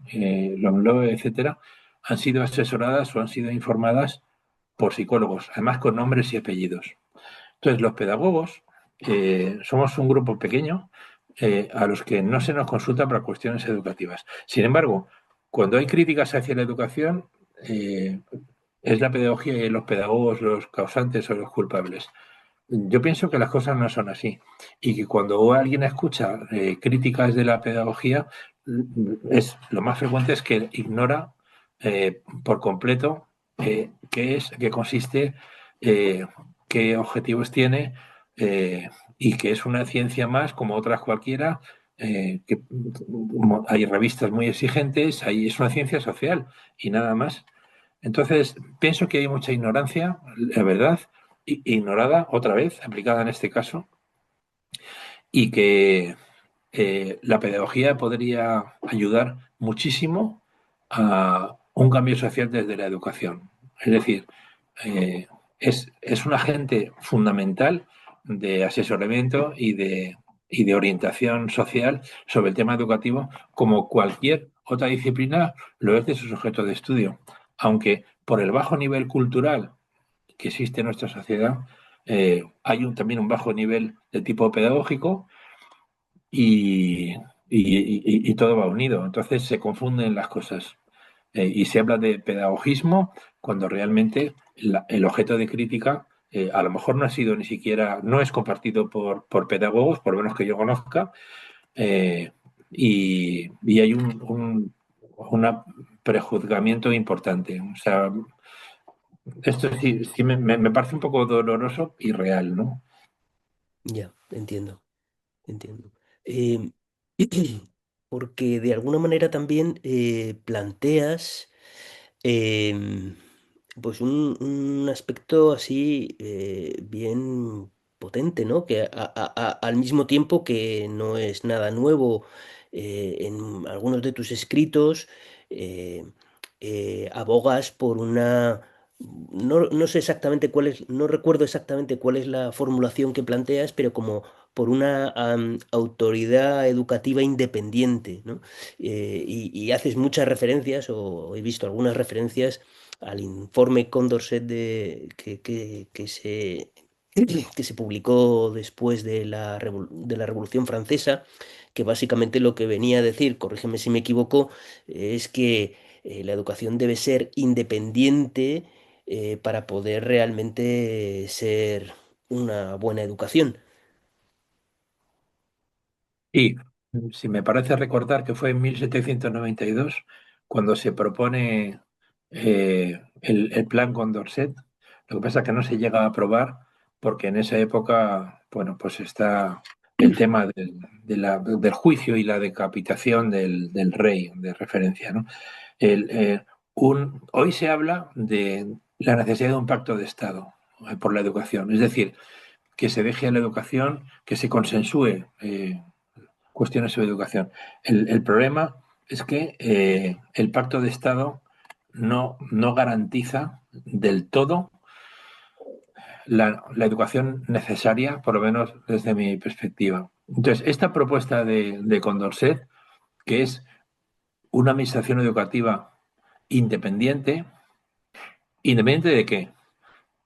LOMLOE, etcétera, han sido asesoradas o han sido informadas por psicólogos, además con nombres y apellidos. Entonces, los pedagogos somos un grupo pequeño a los que no se nos consulta para cuestiones educativas. Sin embargo, cuando hay críticas hacia la educación, eh, es la pedagogía y los pedagogos los causantes o los culpables. Yo pienso que las cosas no son así y que cuando alguien escucha críticas de la pedagogía, lo más frecuente es que ignora por completo qué consiste, eh, qué objetivos tiene y que es una ciencia más como otras cualquiera. Hay revistas muy exigentes, es una ciencia social y nada más. Entonces, pienso que hay mucha ignorancia, la verdad, ignorada otra vez, aplicada en este caso, y que la pedagogía podría ayudar muchísimo a un cambio social desde la educación. Es decir, eh, es un agente fundamental de asesoramiento y de orientación social sobre el tema educativo, como cualquier otra disciplina lo es de sus objetos de estudio. Aunque por el bajo nivel cultural que existe en nuestra sociedad, hay también un bajo nivel de tipo pedagógico y todo va unido. Entonces se confunden las cosas. Y se habla de pedagogismo cuando realmente el objeto de crítica a lo mejor no ha sido ni siquiera, no es compartido por pedagogos, por lo menos que yo conozca, eh, y hay un prejuzgamiento importante. O sea, esto sí me parece un poco doloroso y real, ¿no? Ya, entiendo, entiendo. Em, porque de alguna manera también planteas em, pues un aspecto así bien potente, ¿no? Que al mismo tiempo que no es nada nuevo en algunos de tus escritos, eh, abogas por una... No sé exactamente cuál es, no recuerdo exactamente cuál es la formulación que planteas, pero como por una autoridad educativa independiente, ¿no? Y haces muchas referencias, o he visto algunas referencias al informe Condorcet que se publicó después de de la Revolución Francesa, que básicamente lo que venía a decir, corrígeme si me equivoco, es que la educación debe ser independiente para poder realmente ser una buena educación. Y si me parece recordar que fue en 1792 cuando se propone el plan Condorcet. Lo que pasa es que no se llega a aprobar porque en esa época, bueno, pues está el tema del juicio y la decapitación del rey de referencia, ¿no? El, eh, hoy se habla de la necesidad de un pacto de Estado por la educación, es decir, que se deje a la educación, que se consensúe cuestiones sobre educación. El problema es que el pacto de Estado no garantiza del todo la educación necesaria, por lo menos desde mi perspectiva. Entonces, esta propuesta de Condorcet, que es una administración educativa independiente, ¿independiente de qué?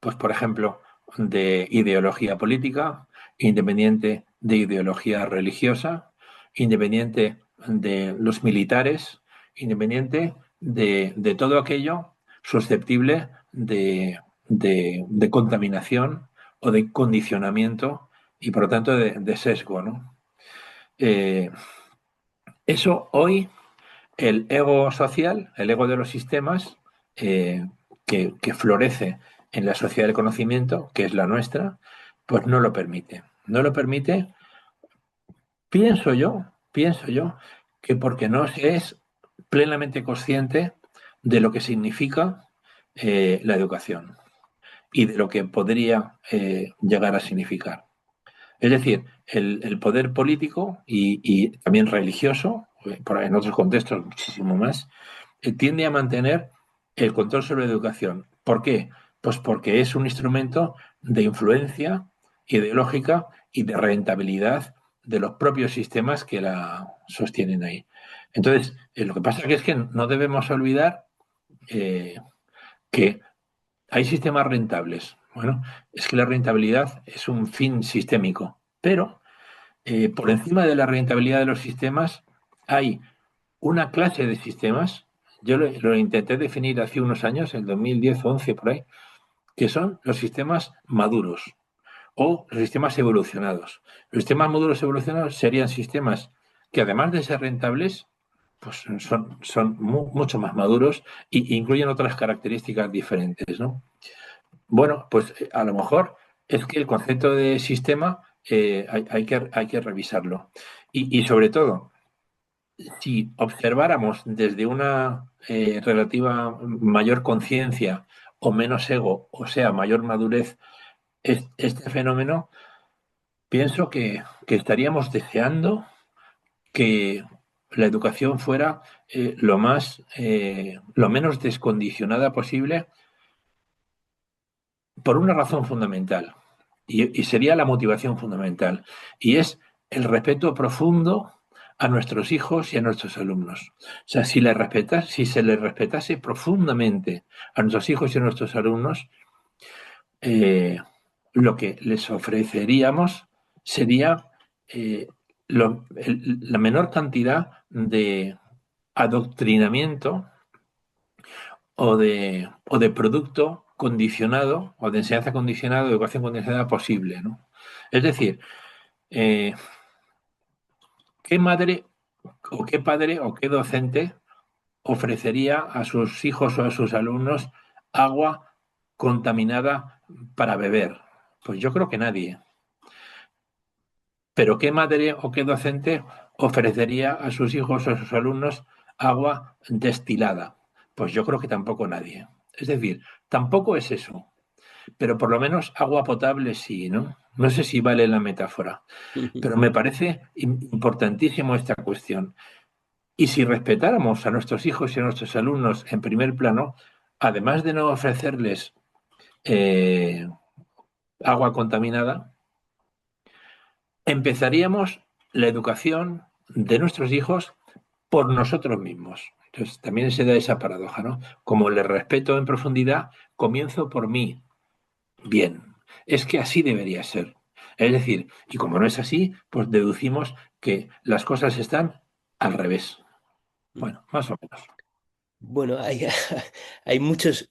Pues, por ejemplo, de ideología política, independiente de ideología religiosa, independiente de los militares, independiente de todo aquello susceptible de contaminación o de condicionamiento y, por lo tanto, de sesgo, ¿no? Eh, Eso hoy, el ego social, el ego de los sistemas, eh, que florece en la sociedad del conocimiento, que es la nuestra, pues no lo permite. No lo permite, pienso yo, que porque no es plenamente consciente de lo que significa la educación. y de lo que podría llegar a significar. Es decir, el poder político y también religioso, en otros contextos muchísimo más, tiende a mantener el control sobre la educación. ¿Por qué? Pues porque es un instrumento de influencia ideológica y de rentabilidad de los propios sistemas que la sostienen ahí. Entonces, lo que pasa es que no debemos olvidar eh, que hay sistemas rentables. Bueno, es que la rentabilidad es un fin sistémico, pero por encima de la rentabilidad de los sistemas hay una clase de sistemas, yo lo intenté definir hace unos años, en 2010 o 11 por ahí, que son los sistemas maduros o los sistemas evolucionados. Los sistemas maduros evolucionados serían sistemas que además de ser rentables, pues son mucho más maduros e incluyen otras características diferentes, ¿no? Bueno, pues a lo mejor es que el concepto de sistema hay que revisarlo. Y sobre todo, si observáramos desde una relativa mayor conciencia o menos ego, o sea, mayor madurez, este fenómeno, pienso que estaríamos deseando que la educación fuera lo menos descondicionada posible por una razón fundamental, y sería la motivación fundamental, y es el respeto profundo a nuestros hijos y a nuestros alumnos. O sea, si se les respetase profundamente a nuestros hijos y a nuestros alumnos, eh, lo que les ofreceríamos sería la menor cantidad de adoctrinamiento o de producto condicionado o de enseñanza condicionada, de educación condicionada posible, ¿no? Es decir, eh, ¿qué madre o qué padre o qué docente ofrecería a sus hijos o a sus alumnos agua contaminada para beber? Pues yo creo que nadie. Pero ¿qué madre o qué docente ofrecería a sus hijos o a sus alumnos agua destilada? Pues yo creo que tampoco nadie. Es decir, tampoco es eso. Pero por lo menos agua potable sí, ¿no? No sé si vale la metáfora, pero me parece importantísimo esta cuestión. Y si respetáramos a nuestros hijos y a nuestros alumnos en primer plano, además de no ofrecerles eh, agua contaminada, empezaríamos la educación de nuestros hijos por nosotros mismos. Entonces, también se da esa paradoja, ¿no? Como le respeto en profundidad, comienzo por mí. Bien, es que así debería ser. Es decir, y como no es así, pues deducimos que las cosas están al revés. Bueno, más o menos. Bueno, hay muchos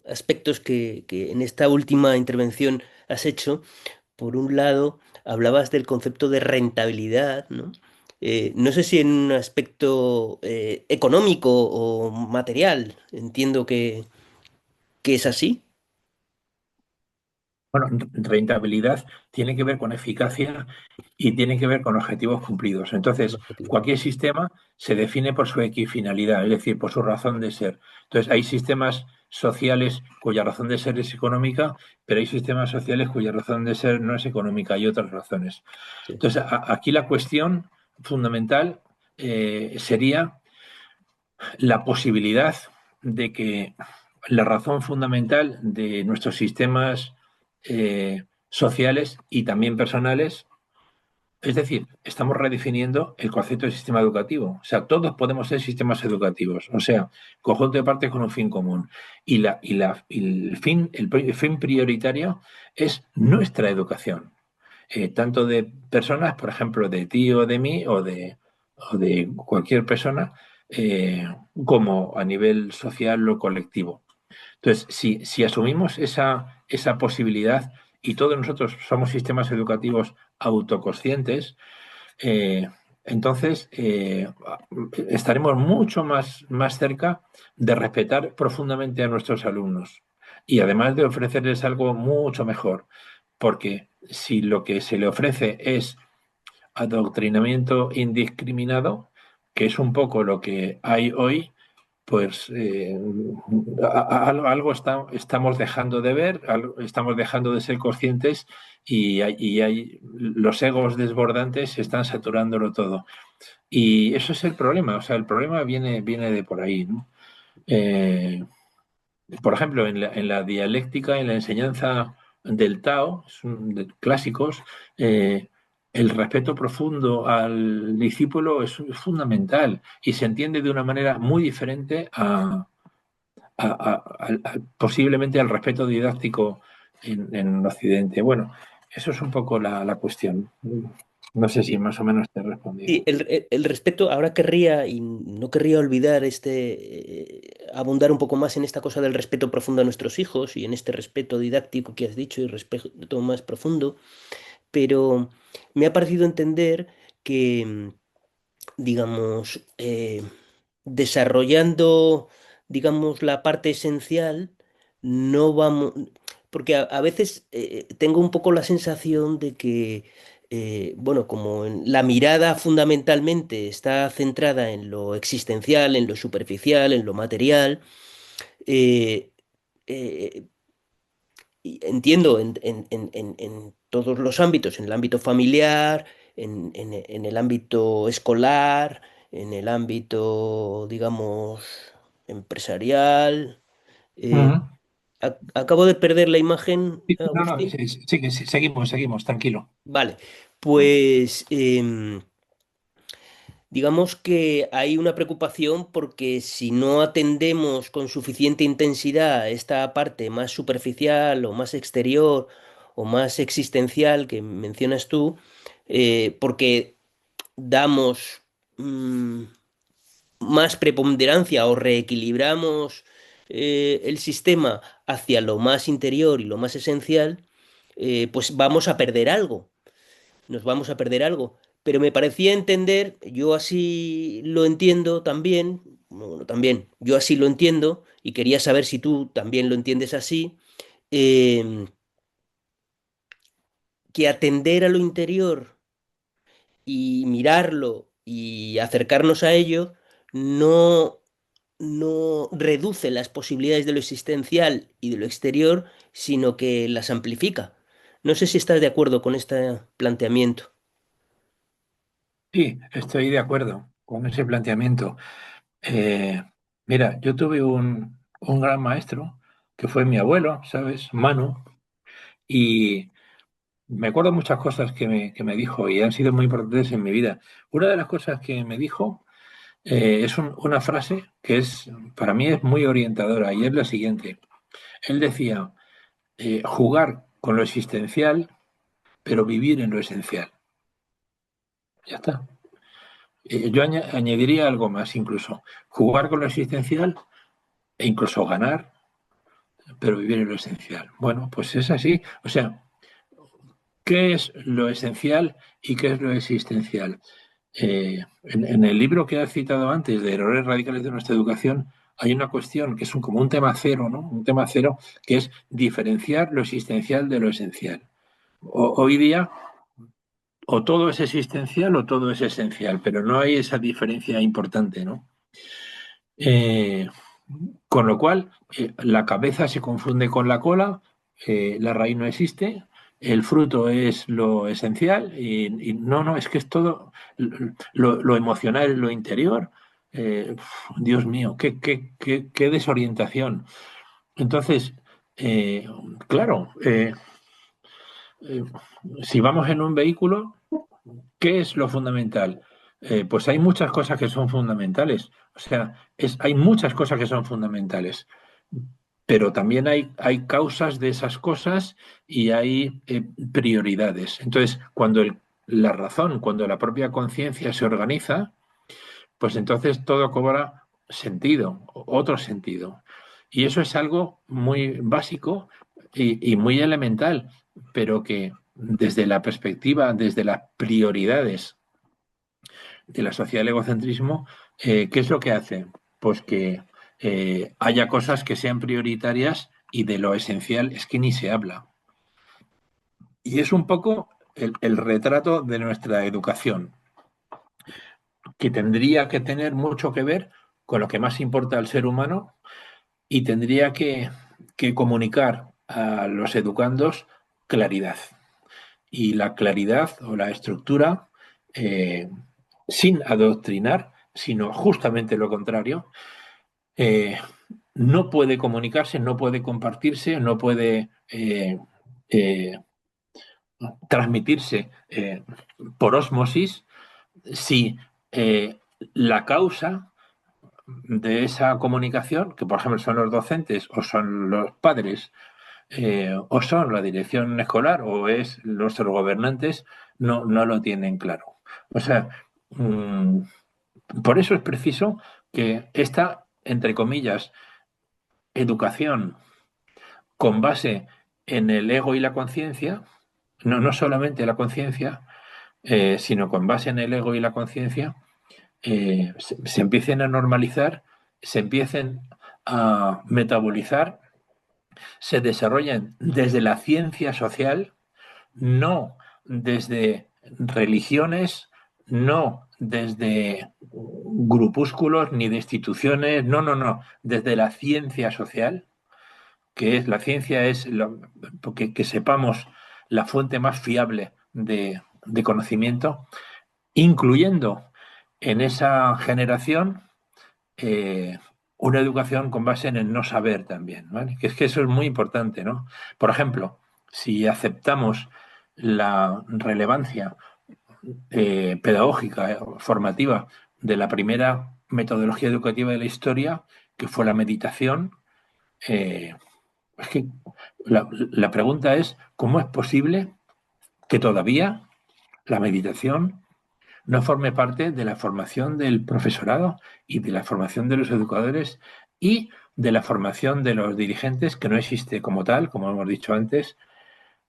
aspectos que en esta última intervención has hecho. Por un lado, hablabas del concepto de rentabilidad, ¿no? No sé si en un aspecto económico o material, entiendo que es así. Bueno, rentabilidad tiene que ver con eficacia y tiene que ver con objetivos cumplidos. Un Entonces, objetivo. cualquier sistema se define por su equifinalidad, es decir, por su razón de ser. Entonces, hay sistemas sociales cuya razón de ser es económica, pero hay sistemas sociales cuya razón de ser no es económica, hay otras razones. Sí. Entonces, aquí la cuestión fundamental sería la posibilidad de que la razón fundamental de nuestros sistemas sociales y también personales, es decir, estamos redefiniendo el concepto de sistema educativo. O sea, todos podemos ser sistemas educativos, o sea, conjunto de partes con un fin común. Y el fin prioritario es nuestra educación, tanto de personas, por ejemplo, de ti o de mí o de cualquier persona, como a nivel social o colectivo. Entonces, si asumimos esa posibilidad y todos nosotros somos sistemas educativos autoconscientes, eh, entonces estaremos mucho más cerca de respetar profundamente a nuestros alumnos y además de ofrecerles algo mucho mejor, porque si lo que se le ofrece es adoctrinamiento indiscriminado, que es un poco lo que hay hoy, pues algo estamos dejando de ver, estamos dejando de ser conscientes los egos desbordantes están saturándolo todo. Y eso es el problema, o sea, el problema viene de por ahí, ¿no? Eh, por ejemplo, en la dialéctica, en la enseñanza del Tao, de clásicos, el respeto profundo al discípulo es fundamental y se entiende de una manera muy diferente posiblemente al respeto didáctico en Occidente. Bueno, eso es un poco la cuestión. No sé si más o menos te he respondido. Sí, el respeto, ahora querría, y no querría olvidar abundar un poco más en esta cosa del respeto profundo a nuestros hijos y en este respeto didáctico que has dicho y respeto más profundo, pero me ha parecido entender que, digamos, desarrollando, digamos, la parte esencial, no vamos, porque a veces tengo un poco la sensación de que, bueno, como la mirada fundamentalmente está centrada en lo existencial, en lo superficial, en lo material, eh, eh, y entiendo en todos los ámbitos, en el ámbito familiar, en el ámbito escolar, en el ámbito, digamos, empresarial. Eh, Ujú. acabo de perder la imagen, Sí, no, no, Agustín. sí, sí, sí, seguimos, tranquilo. Vale, pues digamos que hay una preocupación porque si no atendemos con suficiente intensidad esta parte más superficial o más exterior o más existencial que mencionas tú, porque damos mm, más preponderancia o reequilibramos el sistema hacia lo más interior y lo más esencial, pues vamos a perder algo, nos vamos a perder algo. Pero me parecía entender, yo así lo entiendo también, bueno, también, yo así lo entiendo y quería saber si tú también lo entiendes así, eh, que atender a lo interior y mirarlo y acercarnos a ello no, no reduce las posibilidades de lo existencial y de lo exterior, sino que las amplifica. No sé si estás de acuerdo con este planteamiento. Sí, estoy de acuerdo con ese planteamiento. Eh, Mira, yo tuve un gran maestro que fue mi abuelo, ¿sabes? Manu, y me acuerdo muchas cosas que me dijo y han sido muy importantes en mi vida. Una de las cosas que me dijo es una frase que para mí es muy orientadora y es la siguiente. Él decía, jugar con lo existencial, pero vivir en lo esencial. Ya está. Yo añadiría algo más incluso. Jugar con lo existencial e incluso ganar, pero vivir en lo esencial. Bueno, pues es así. O sea, ¿qué es lo esencial y qué es lo existencial? En el libro que has citado antes, de Errores Radicales de nuestra Educación, hay una cuestión que es como un tema cero, ¿no? Un tema cero que es diferenciar lo existencial de lo esencial. Hoy día, o todo es existencial o todo es esencial, pero no hay esa diferencia importante, ¿no? Eh, con lo cual, la cabeza se confunde con la cola, la raíz no existe, el fruto es lo esencial y no, no, es que es todo lo emocional, lo interior. Dios mío, qué desorientación. Entonces, eh, claro, eh, si vamos en un vehículo, ¿qué es lo fundamental? Pues hay muchas cosas que son fundamentales. O sea, hay muchas cosas que son fundamentales, pero también hay causas de esas cosas y hay prioridades. Entonces, la razón, cuando la propia conciencia se organiza, pues entonces todo cobra sentido, otro sentido. Y eso es algo muy básico y muy elemental, pero que desde la perspectiva, desde las prioridades de la sociedad del egocentrismo, ¿qué es lo que hace? Pues que haya cosas que sean prioritarias y de lo esencial es que ni se habla. Y es un poco el retrato de nuestra educación, que tendría que tener mucho que ver con lo que más importa al ser humano y tendría que comunicar a los educandos claridad. Y la claridad o la estructura, eh, sin adoctrinar, sino justamente lo contrario, eh, no puede comunicarse, no puede compartirse, no puede eh, transmitirse por ósmosis si la causa de esa comunicación, que por ejemplo son los docentes o son los padres o son la dirección escolar o es los gobernantes, no lo tienen claro. O sea, por eso es preciso que esta, entre comillas, educación con base en el ego y la conciencia, no solamente la conciencia, sino con base en el ego y la conciencia, se empiecen a normalizar, se empiecen a metabolizar, se desarrollen desde la ciencia social, no desde religiones, no desde grupúsculos ni de instituciones, no, desde la ciencia social, que es la ciencia es que sepamos la fuente más fiable de conocimiento, incluyendo en esa generación eh, una educación con base en el no saber también, ¿vale? Que es que eso es muy importante, ¿no? Por ejemplo, si aceptamos la relevancia pedagógica, formativa de la primera metodología educativa de la historia, que fue la meditación, eh, es que la pregunta es, ¿cómo es posible que todavía la meditación no forme parte de la formación del profesorado y de la formación de los educadores y de la formación de los dirigentes, que no existe como tal, como hemos dicho antes,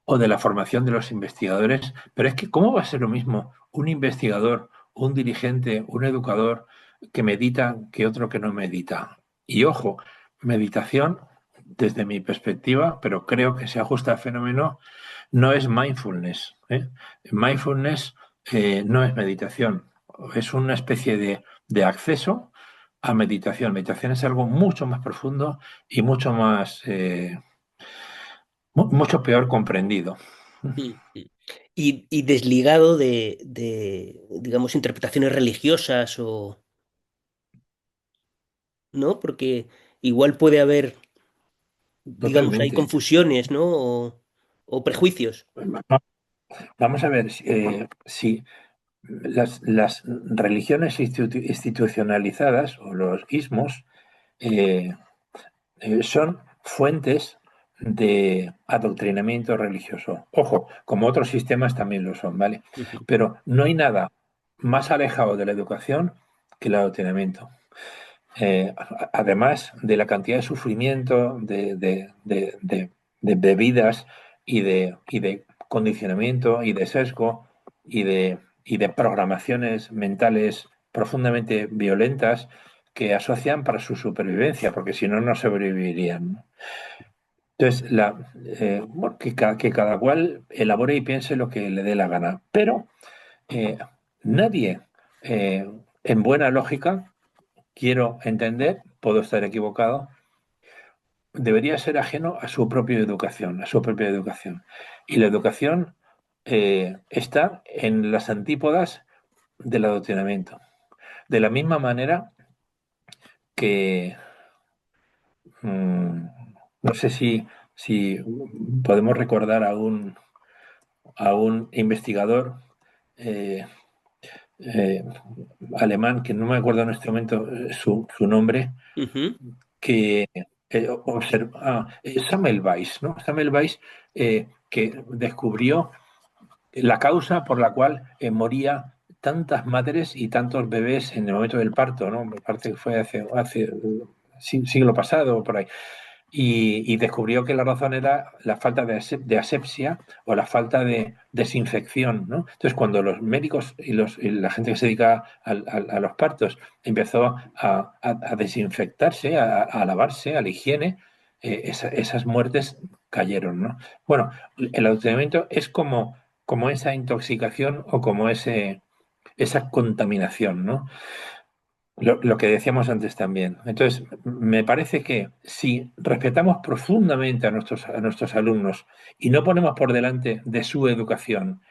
o de la formación de los investigadores? Pero es que, ¿cómo va a ser lo mismo un investigador, un dirigente, un educador que medita que otro que no medita? Y ojo, meditación, desde mi perspectiva, pero creo que se ajusta al fenómeno, no es mindfulness, ¿eh? Mindfulness no es meditación, es una especie de acceso a meditación. Meditación es algo mucho más profundo y mucho más, mucho peor comprendido. Mm, mm. Y desligado digamos, interpretaciones religiosas o, ¿no? Porque igual puede haber, digamos, hay Totalmente. confusiones, ¿no? O prejuicios. Vamos a ver si las religiones institucionalizadas o los ismos eh, son fuentes de adoctrinamiento religioso. Ojo, como otros sistemas también lo son, ¿vale? Ujú. Pero no hay nada más alejado de la educación que el adoctrinamiento. Además de la cantidad de sufrimiento, de vidas y de condicionamiento y de sesgo y de programaciones mentales profundamente violentas que asocian para su supervivencia, porque si no, no sobrevivirían, ¿no? Entonces, bueno, que cada cual elabore y piense lo que le dé la gana, pero eh, nadie, eh, en buena lógica, quiero entender, puedo estar equivocado, debería ser ajeno a su propia educación, a su propia educación. Y la educación está en las antípodas del adoctrinamiento. De la misma manera que, mm, no sé si podemos recordar a un investigador eh, eh, alemán, que no me acuerdo en este momento su nombre, Ujú. que Samuel Weiss, ¿no? Samuel Weiss, que descubrió la causa por la cual moría tantas madres y tantos bebés en el momento del parto, ¿no? Me parece que fue hace siglo pasado o por ahí. Y descubrió que la razón era la falta de asepsia o la falta de desinfección, ¿no? Entonces, cuando los médicos y la gente que se dedica a los partos empezó a desinfectarse, a lavarse, a la higiene, esas muertes cayeron, ¿no? Bueno, el adoctrinamiento es como esa intoxicación o como esa contaminación, ¿no? lo que decíamos antes también. Entonces, me parece que si respetamos profundamente a nuestros alumnos y no ponemos por delante de su educación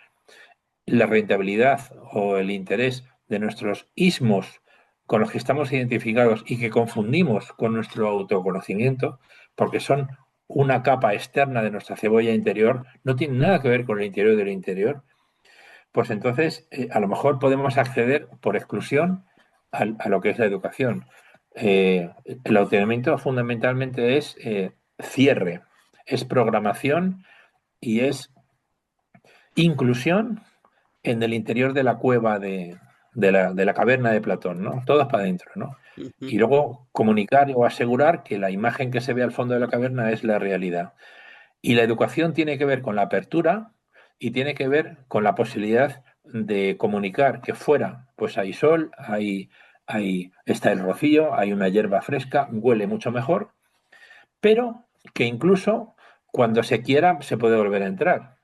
la rentabilidad o el interés de nuestros ismos con los que estamos identificados y que confundimos con nuestro autoconocimiento, porque son una capa externa de nuestra cebolla interior, no tienen nada que ver con el interior del interior, pues entonces a lo mejor podemos acceder por exclusión a lo que es la educación. El autoconocimiento fundamentalmente es cierre, es programación y es inclusión en el interior de la cueva de la caverna de Platón, ¿no? Todos para adentro, ¿no? Ujú. Y luego comunicar o asegurar que la imagen que se ve al fondo de la caverna es la realidad. Y la educación tiene que ver con la apertura y tiene que ver con la posibilidad de comunicar que fuera, pues hay sol, está el rocío, hay una hierba fresca, huele mucho mejor, pero que incluso cuando se quiera se puede volver a entrar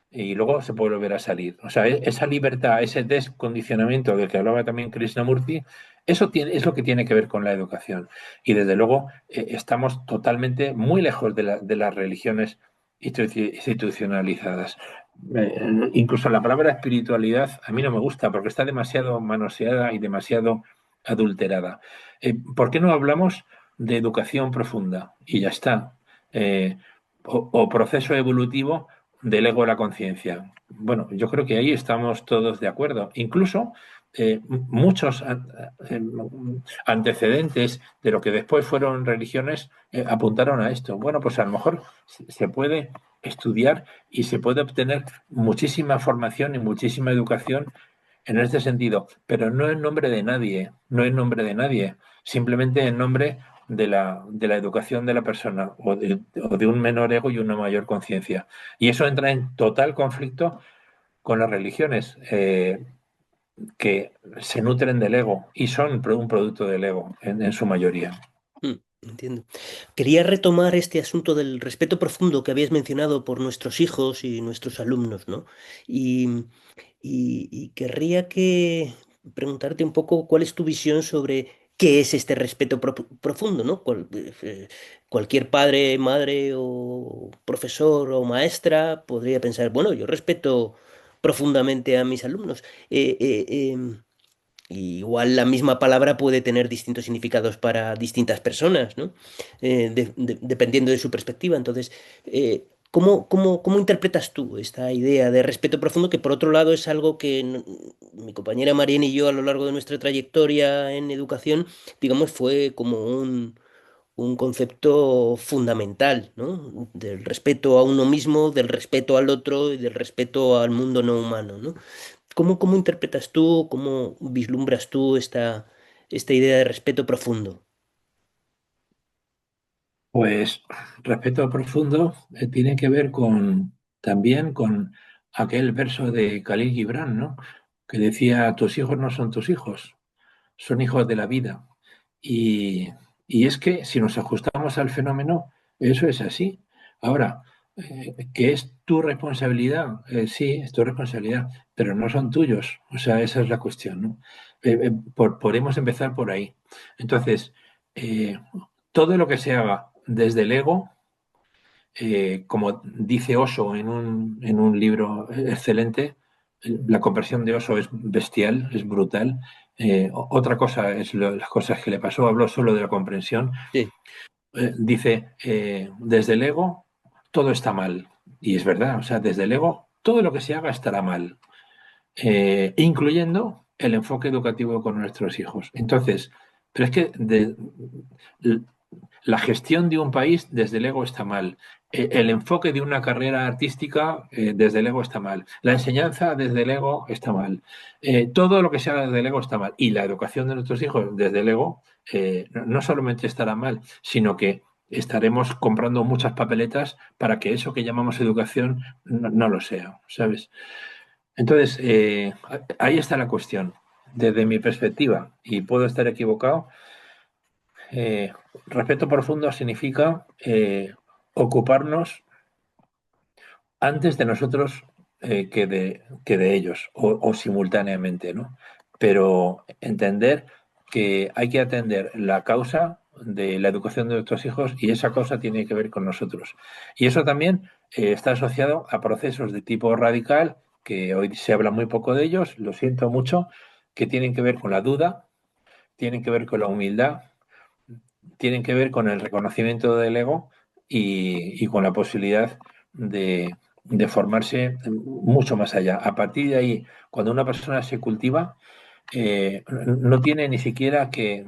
y luego se puede volver a salir. O sea, esa libertad, ese descondicionamiento del que hablaba también Krishnamurti, es lo que tiene que ver con la educación. Y desde luego estamos totalmente muy lejos de las religiones institucionalizadas. Incluso la palabra espiritualidad a mí no me gusta porque está demasiado manoseada y demasiado adulterada. ¿Por qué no hablamos de educación profunda? Y ya está. O proceso evolutivo del ego a la conciencia. Bueno, yo creo que ahí estamos todos de acuerdo. Incluso muchos antecedentes de lo que después fueron religiones apuntaron a esto. Bueno, pues a lo mejor se puede estudiar y se puede obtener muchísima formación y muchísima educación en este sentido, pero no en nombre de nadie, no en nombre de nadie, simplemente en nombre de la educación de la persona o de un menor ego y una mayor conciencia. Y eso entra en total conflicto con las religiones que se nutren del ego y son un producto del ego en su mayoría. Entiendo. Quería retomar este asunto del respeto profundo que habías mencionado por nuestros hijos y nuestros alumnos, ¿no? Y, y querría preguntarte un poco cuál es tu visión sobre qué es este respeto profundo, ¿no? Cualquier padre, madre o profesor o maestra podría pensar, bueno, yo respeto profundamente a mis alumnos. Y igual la misma palabra puede tener distintos significados para distintas personas, ¿no? Dependiendo de su perspectiva. Entonces, ¿cómo interpretas tú esta idea de respeto profundo que por otro lado es algo que mi compañera Mariana y yo a lo largo de nuestra trayectoria en educación, digamos, fue como un concepto fundamental, ¿no? Del respeto a uno mismo, del respeto al otro y del respeto al mundo no humano, ¿no? ¿Cómo interpretas tú, cómo vislumbras tú esta idea de respeto profundo? Pues respeto profundo tiene que ver también con aquel verso de Khalil Gibran, ¿no? Que decía, tus hijos no son tus hijos, son hijos de la vida. Y, y es que si nos ajustamos al fenómeno, eso es así. Ahora, ¿que es tu responsabilidad? Sí, es tu responsabilidad, pero no son tuyos. O sea, esa es la cuestión, ¿no? Podemos empezar por ahí. Entonces, eh, todo lo que se haga desde el ego, como dice Osho en un libro excelente, la conversión de Osho es bestial, es brutal. Otra cosa es las cosas que le pasó, habló solo de la comprensión. Sí. Dice, desde el ego todo está mal. Y es verdad, o sea, desde el ego todo lo que se haga estará mal, incluyendo el enfoque educativo con nuestros hijos. Entonces, pero es que la gestión de un país desde el ego está mal. El enfoque de una carrera artística desde el ego está mal. La enseñanza desde el ego está mal. Todo lo que se haga desde el ego está mal. Y la educación de nuestros hijos desde el ego no solamente estará mal, sino que estaremos comprando muchas papeletas para que eso que llamamos educación no lo sea, ¿sabes? Entonces, ahí está la cuestión. Desde mi perspectiva, y puedo estar equivocado, eh, respeto profundo significa ocuparnos antes de nosotros que de ellos, o simultáneamente, ¿no? Pero entender que hay que atender la causa de la educación de nuestros hijos y esa causa tiene que ver con nosotros. Y eso también está asociado a procesos de tipo radical, que hoy se habla muy poco de ellos, lo siento mucho, que tienen que ver con la duda, tienen que ver con la humildad, tienen que ver con el reconocimiento del ego y con la posibilidad de formarse mucho más allá. A partir de ahí, cuando una persona se cultiva, no tiene ni siquiera que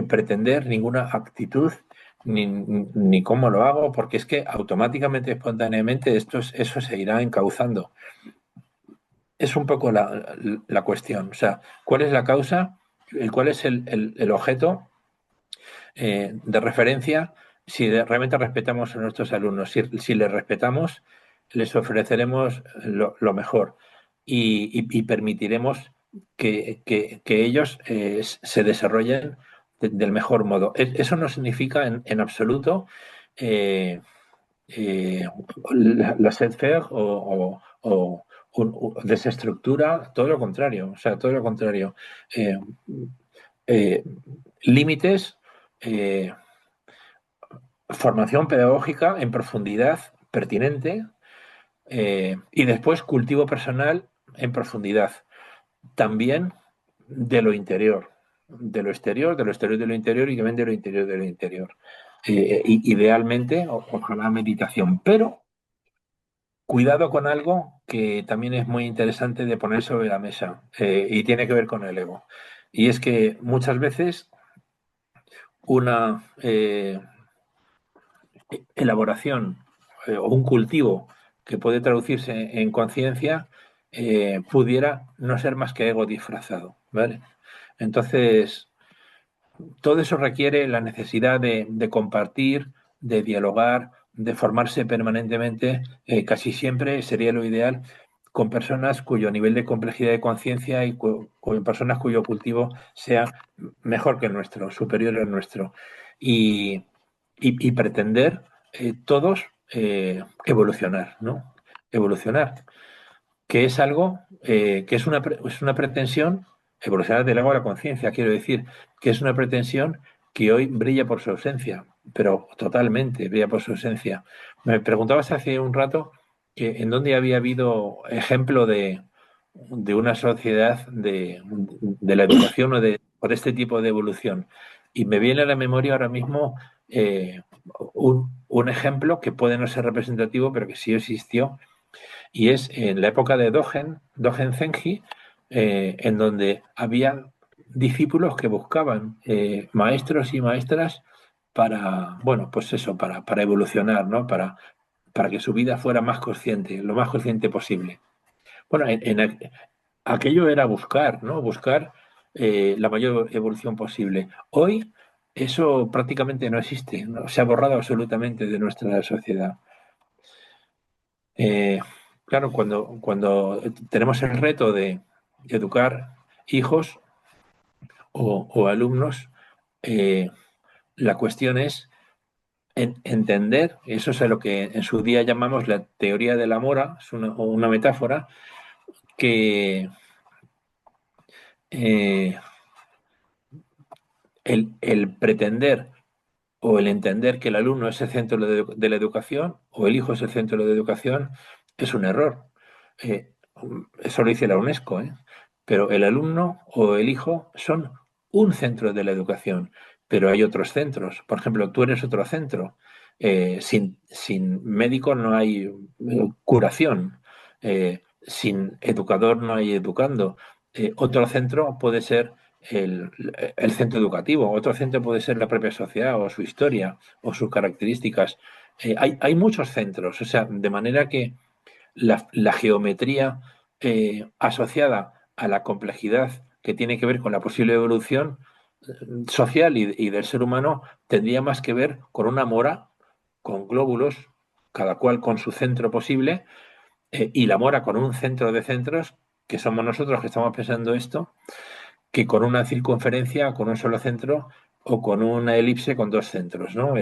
pretender ninguna actitud ni cómo lo hago, porque es que automáticamente, espontáneamente, eso se irá encauzando. Es un poco la cuestión. O sea, ¿cuál es la causa? ¿Cuál es el objeto de referencia? Si realmente respetamos a nuestros alumnos, si les respetamos, les ofreceremos lo mejor y permitiremos que ellos se desarrollen del mejor modo. Eso no significa en absoluto eh, eh, laissez-faire o desestructura, todo lo contrario, o sea, todo lo contrario. Eh, eh, límites, eh, formación pedagógica en profundidad pertinente y después cultivo personal en profundidad. También de lo interior, de lo exterior, de lo exterior de lo interior y también de lo interior de lo interior. Idealmente, ojalá meditación, pero cuidado con algo que también es muy interesante de poner sobre la mesa y tiene que ver con el ego. Y es que muchas veces una elaboración o un cultivo que puede traducirse en conciencia pudiera no ser más que ego disfrazado, ¿vale? Entonces, todo eso requiere la necesidad de compartir, de dialogar, de formarse permanentemente. Casi siempre sería lo ideal con personas cuyo nivel de complejidad de conciencia y con personas cuyo cultivo sea mejor que el nuestro, superior al nuestro. Y pretender todos evolucionar, ¿no? Evolucionar, que es algo que es una pretensión, evolucionar del ego a la conciencia, quiero decir, que es una pretensión que hoy brilla por su ausencia, pero totalmente brilla por su ausencia. Me preguntabas hace un rato que en dónde había habido ejemplo de una sociedad de la educación o de este tipo de evolución. Y me viene a la memoria ahora mismo un ejemplo que puede no ser representativo, pero que sí existió, y es en la época de Dogen Zenji, en donde había discípulos que buscaban maestros y maestras para, bueno, pues eso, para evolucionar, ¿no? Para que su vida fuera más consciente, lo más consciente posible. Bueno, aquello era buscar, ¿no? Buscar la mayor evolución posible. Hoy eso prácticamente no existe, ¿no? Se ha borrado absolutamente de nuestra sociedad. Eh, claro, cuando tenemos el reto de educar hijos o alumnos, eh, la cuestión es entender, eso es a lo que en su día llamamos la teoría de la mora, es una metáfora, que eh, el pretender o el entender que el alumno es el centro de la educación o el hijo es el centro de la educación es un error. Eh, Eso lo dice la UNESCO, ¿eh? Pero el alumno o el hijo son un centro de la educación, pero hay otros centros. Por ejemplo, tú eres otro centro. Sin médico no hay curación. Sin educador no hay educando. Otro centro puede ser el, el centro educativo, otro centro puede ser la propia sociedad o su historia o sus características. Hay muchos centros, o sea, de manera que la geometría asociada a la complejidad que tiene que ver con la posible evolución social y del ser humano tendría más que ver con una mora, con glóbulos, cada cual con su centro posible, y la mora con un centro de centros, que somos nosotros que estamos pensando esto, que con una circunferencia, con un solo centro o con una elipse con dos centros, ¿no?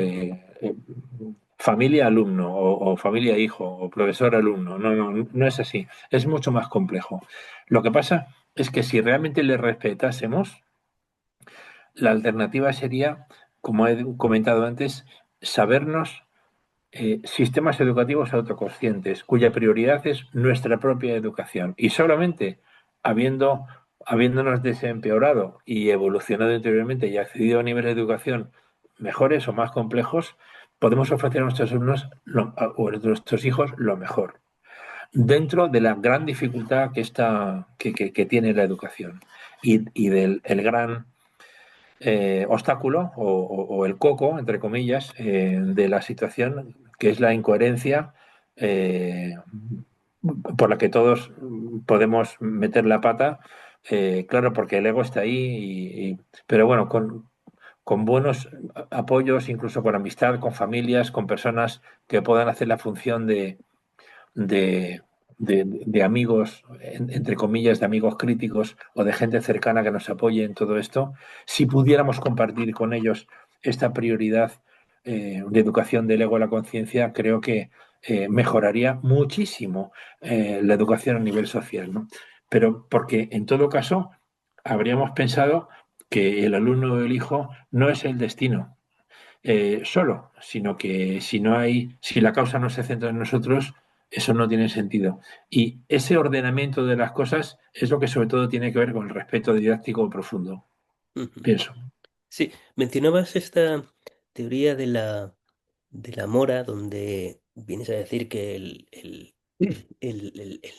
Familia-alumno o familia-hijo o profesor-alumno. No, no, no es así. Es mucho más complejo. Lo que pasa es que si realmente le respetásemos, la alternativa sería, como he comentado antes, sabernos sistemas educativos autoconscientes, cuya prioridad es nuestra propia educación. Y solamente habiéndonos desempeorado y evolucionado interiormente y accedido a niveles de educación mejores o más complejos, podemos ofrecer a nuestros alumnos o a nuestros hijos lo mejor, dentro de la gran dificultad que tiene la educación y del el gran obstáculo o el coco, entre comillas, de la situación, que es la incoherencia por la que todos podemos meter la pata, claro, porque el ego está ahí, pero bueno, con buenos apoyos, incluso con amistad, con familias, con personas que puedan hacer la función de, de amigos, entre comillas, de amigos críticos o de gente cercana que nos apoye en todo esto, si pudiéramos compartir con ellos esta prioridad de educación del ego a la conciencia, creo que mejoraría muchísimo la educación a nivel social, ¿no? Pero porque en todo caso habríamos pensado que el alumno o el hijo no es el destino solo, sino que si la causa no se centra en nosotros, eso no tiene sentido. Y ese ordenamiento de las cosas es lo que sobre todo tiene que ver con el respeto didáctico profundo, Ujú. pienso. Sí, mencionabas esta teoría de la mora, donde vienes a decir que el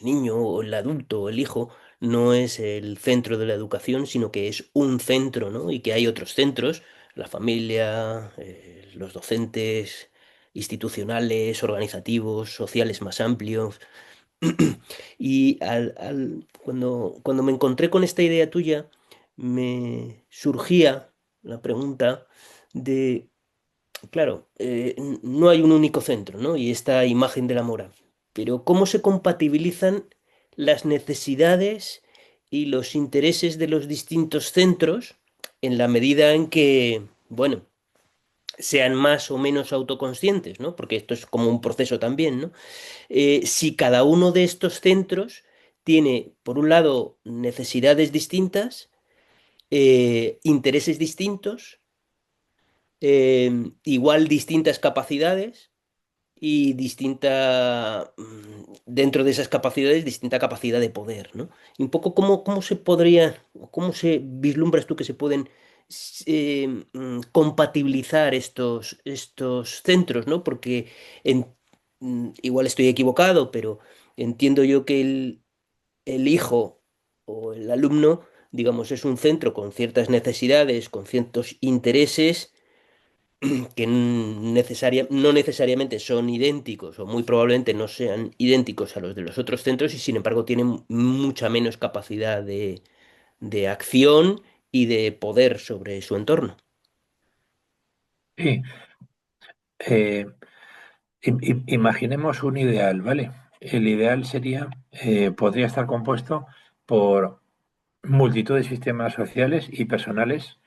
niño o el adulto o el hijo no es el centro de la educación, sino que es un centro, ¿no? Y que hay otros centros, la familia, los docentes institucionales, organizativos, sociales más amplios. Y cuando me encontré con esta idea tuya, me surgía la pregunta de, claro, no hay un único centro, ¿no? Y esta imagen de la mora, pero ¿cómo se compatibilizan las necesidades y los intereses de los distintos centros en la medida en que, bueno, sean más o menos autoconscientes, ¿no? Porque esto es como un proceso también, ¿no? Si cada uno de estos centros tiene, por un lado, necesidades distintas, intereses distintos, igual distintas capacidades y dentro de esas capacidades, distinta capacidad de poder, ¿no? Y un poco cómo se podría, o cómo se vislumbras tú que se pueden compatibilizar estos centros, ¿no? Porque igual estoy equivocado, pero entiendo yo que el hijo o el alumno, digamos, es un centro con ciertas necesidades, con ciertos intereses que no necesariamente son idénticos o muy probablemente no sean idénticos a los de los otros centros y sin embargo tienen mucha menos capacidad de acción y de poder sobre su entorno. Sí, eh, imaginemos un ideal, ¿vale? El ideal podría estar compuesto por multitud de sistemas sociales y personales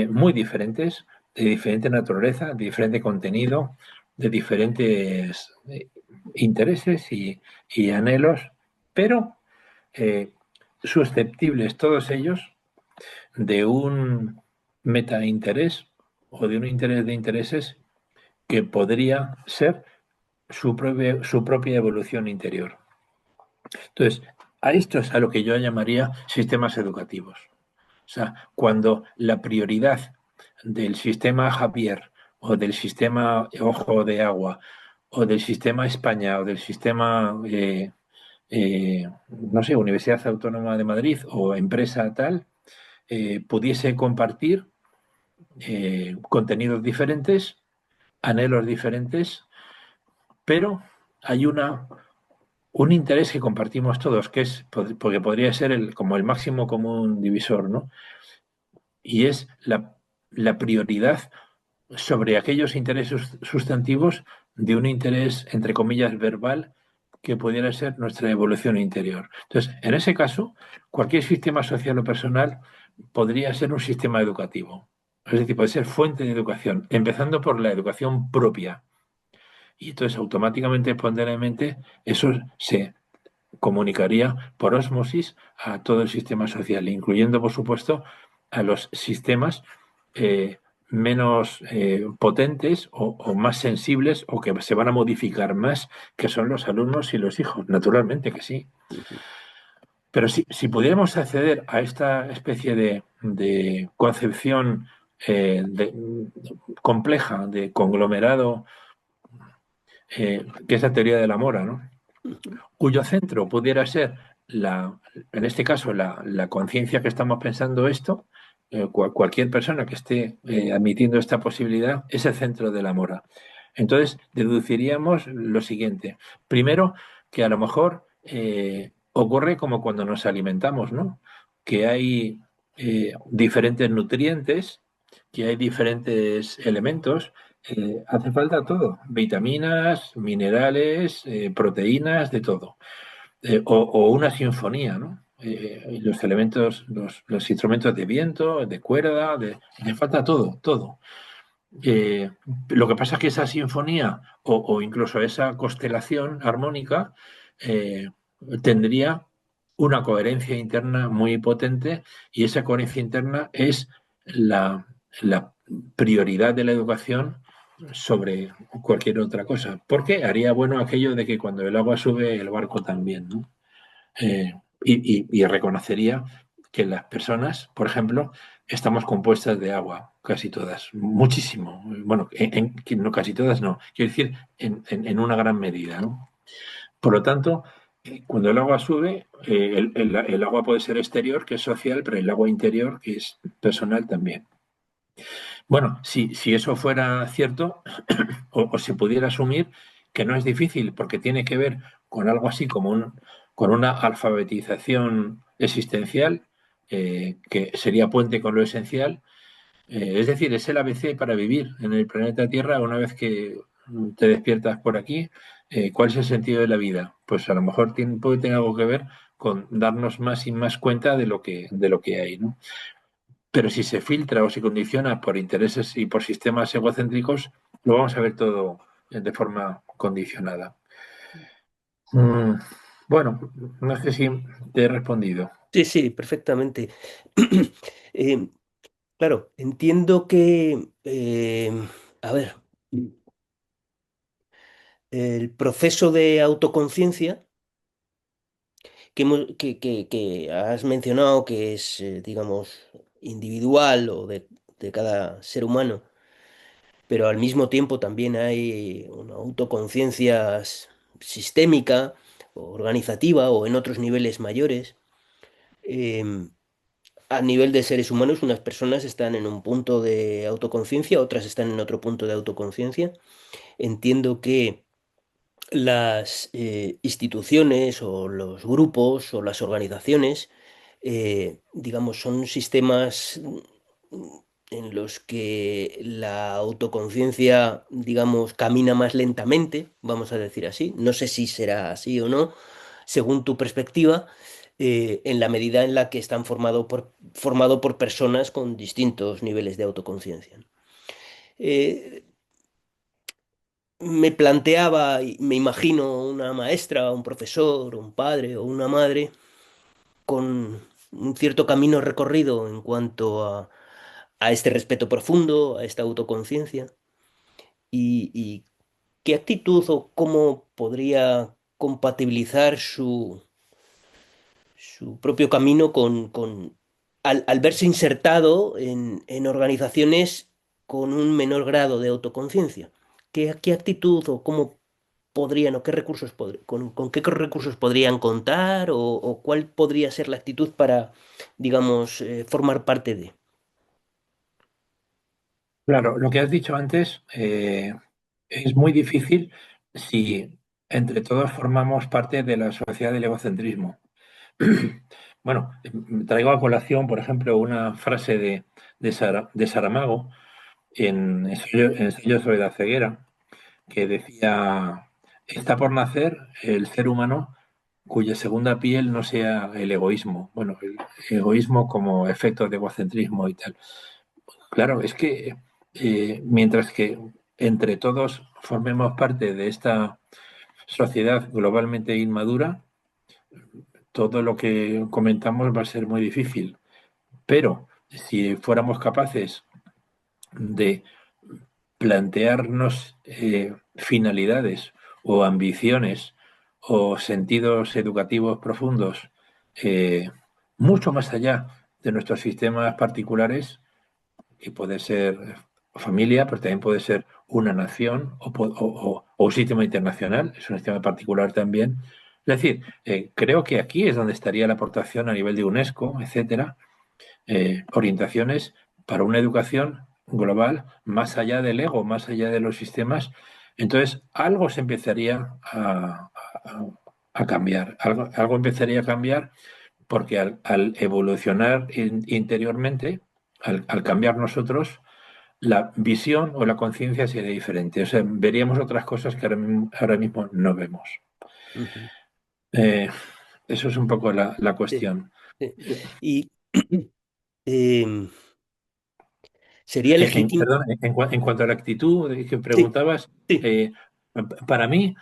muy diferentes, de diferente naturaleza, de diferente contenido, de diferentes intereses y anhelos, pero eh, susceptibles todos ellos de un metainterés o de un interés de intereses que podría ser su propia evolución interior. Entonces, a esto es a lo que yo llamaría sistemas educativos. O sea, cuando la prioridad del sistema Javier o del sistema Ojo de Agua o del sistema España o del sistema, no sé, Universidad Autónoma de Madrid o empresa tal, pudiese compartir contenidos diferentes, anhelos diferentes, pero hay un interés que compartimos todos, que es, porque podría ser como el máximo común divisor, ¿no? Y es la prioridad sobre aquellos intereses sustantivos de un interés, entre comillas, verbal que pudiera ser nuestra evolución interior. Entonces, en ese caso, cualquier sistema social o personal podría ser un sistema educativo. Es decir, puede ser fuente de educación, empezando por la educación propia. Y entonces, automáticamente, espontáneamente, eso se comunicaría por ósmosis a todo el sistema social, incluyendo, por supuesto, a los sistemas menos potentes o más sensibles o que se van a modificar más, que son los alumnos y los hijos. Naturalmente que sí. Ujú. Pero si pudiéramos acceder a esta especie de concepción compleja, de conglomerado, que es la teoría de la mora, ¿no? Ujú. Cuyo centro pudiera ser, en este caso, la conciencia que estamos pensando esto, cualquier persona que esté admitiendo esta posibilidad es el centro de la mora. Entonces, deduciríamos lo siguiente. Primero, que a lo mejor ocurre como cuando nos alimentamos, ¿no? Que hay diferentes nutrientes, que hay diferentes elementos, hace falta todo, vitaminas, minerales, proteínas, de todo. O una sinfonía, ¿no? Los elementos, los instrumentos de viento, de cuerda, hace falta todo, todo. Eh, lo que pasa es que esa sinfonía o incluso esa constelación armónica eh, tendría una coherencia interna muy potente y esa coherencia interna es la prioridad de la educación sobre cualquier otra cosa. Porque haría bueno aquello de que cuando el agua sube, el barco también, ¿no? Eh, y reconocería que las personas, por ejemplo, estamos compuestas de agua, casi todas, muchísimo. Bueno, que no casi todas, no, quiero decir, en una gran medida, ¿no? Por lo tanto, cuando el agua sube, el agua puede ser exterior, que es social, pero el agua interior, que es personal también. Bueno, si eso fuera cierto, o se pudiera asumir que no es difícil, porque tiene que ver con algo así como con una alfabetización existencial, que sería puente con lo esencial, es decir, es el ABC para vivir en el planeta Tierra una vez que te despiertas por aquí. ¿Cuál es el sentido de la vida? Pues a lo mejor puede tener algo que ver con darnos más y más cuenta de lo que hay, ¿no? Pero si se filtra o se condiciona por intereses y por sistemas egocéntricos, lo vamos a ver todo de forma condicionada. Mm, bueno, no sé si te he respondido. Sí, sí, perfectamente. Eh, claro, entiendo que, a ver, el proceso de autoconciencia que has mencionado, que es, digamos, individual o de cada ser humano, pero al mismo tiempo también hay una autoconciencia sistémica, o organizativa o en otros niveles mayores. Em, a nivel de seres humanos, unas personas están en un punto de autoconciencia, otras están en otro punto de autoconciencia. Entiendo que las instituciones o los grupos o las organizaciones, digamos, son sistemas en los que la autoconciencia, digamos, camina más lentamente, vamos a decir así. No sé si será así o no, según tu perspectiva, en la medida en la que están formado por personas con distintos niveles de autoconciencia. Eh, Me planteaba, y me imagino una maestra, un profesor, un padre o una madre con un cierto camino recorrido en cuanto a este respeto profundo, a esta autoconciencia, y qué actitud o cómo podría compatibilizar su propio camino al verse insertado en organizaciones con un menor grado de autoconciencia. ¿Qué actitud o cómo podrían o qué recursos con qué recursos podrían contar o cuál podría ser la actitud para, digamos, formar parte de? Claro, lo que has dicho antes es muy difícil si entre todos formamos parte de la sociedad del egocentrismo. Bueno, traigo a colación, por ejemplo, una frase de Saramago en Ensayo sobre la ceguera, que decía, está por nacer el ser humano cuya segunda piel no sea el egoísmo. Bueno, el egoísmo como efecto de egocentrismo y tal. Claro, es que mientras que entre todos formemos parte de esta sociedad globalmente inmadura, todo lo que comentamos va a ser muy difícil. Pero si fuéramos capaces de plantearnos finalidades o ambiciones o sentidos educativos profundos eh, mucho más allá de nuestros sistemas particulares, que puede ser familia, pero también puede ser una nación o un sistema internacional, es un sistema particular también. Es decir, creo que aquí es donde estaría la aportación a nivel de UNESCO, etcétera, orientaciones para una educación global más allá del ego, más allá de los sistemas. Entonces, algo se empezaría a cambiar, algo empezaría a cambiar porque al evolucionar interiormente, al cambiar nosotros, la visión o la conciencia sería diferente. O sea, veríamos otras cosas que ahora mismo no vemos. Ujú. Eh, Eso es un poco la Sí, cuestión. sí. Y em, sería legítimo. Perdón, en cuanto a la actitud que Sí, preguntabas, sí. eh, para mí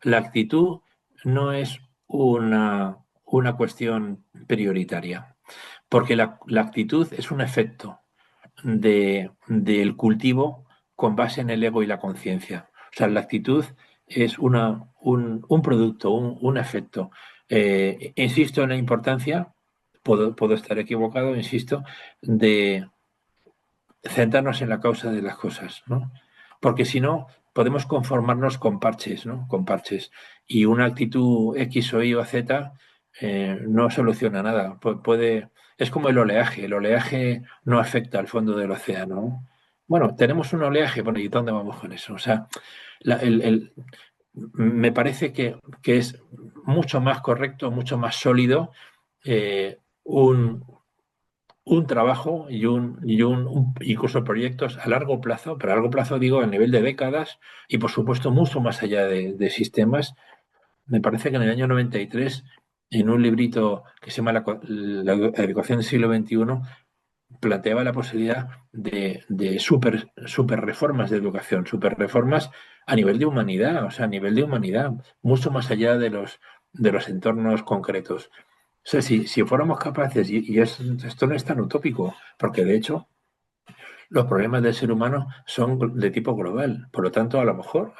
la actitud no es una cuestión prioritaria, porque la actitud es un efecto del cultivo con base en el ego y la conciencia. O sea, la actitud es un producto, un efecto. Insisto en la importancia, puedo estar equivocado, insisto, de centrarnos en la causa de las cosas, ¿no? Porque si no, podemos conformarnos con parches, ¿no? Con parches. Y una actitud X o Y o Z no soluciona nada. Es como el oleaje no afecta al fondo del océano, ¿no? Bueno, tenemos un oleaje, bueno, ¿y dónde vamos con eso? O sea, la- el- el- me parece que es mucho más correcto, mucho más sólido un trabajo incluso proyectos a largo plazo, pero a largo plazo digo a nivel de décadas y por supuesto mucho más allá de sistemas. Me parece que en el año 93, en un librito que se llama La educación del siglo XXI, planteaba la posibilidad de super reformas de educación, super reformas a nivel de humanidad, o sea, a nivel de humanidad, mucho más allá de los entornos concretos. O sea, si fuéramos capaces, esto no es tan utópico, porque de hecho los problemas del ser humano son de tipo global. Por lo tanto, a lo mejor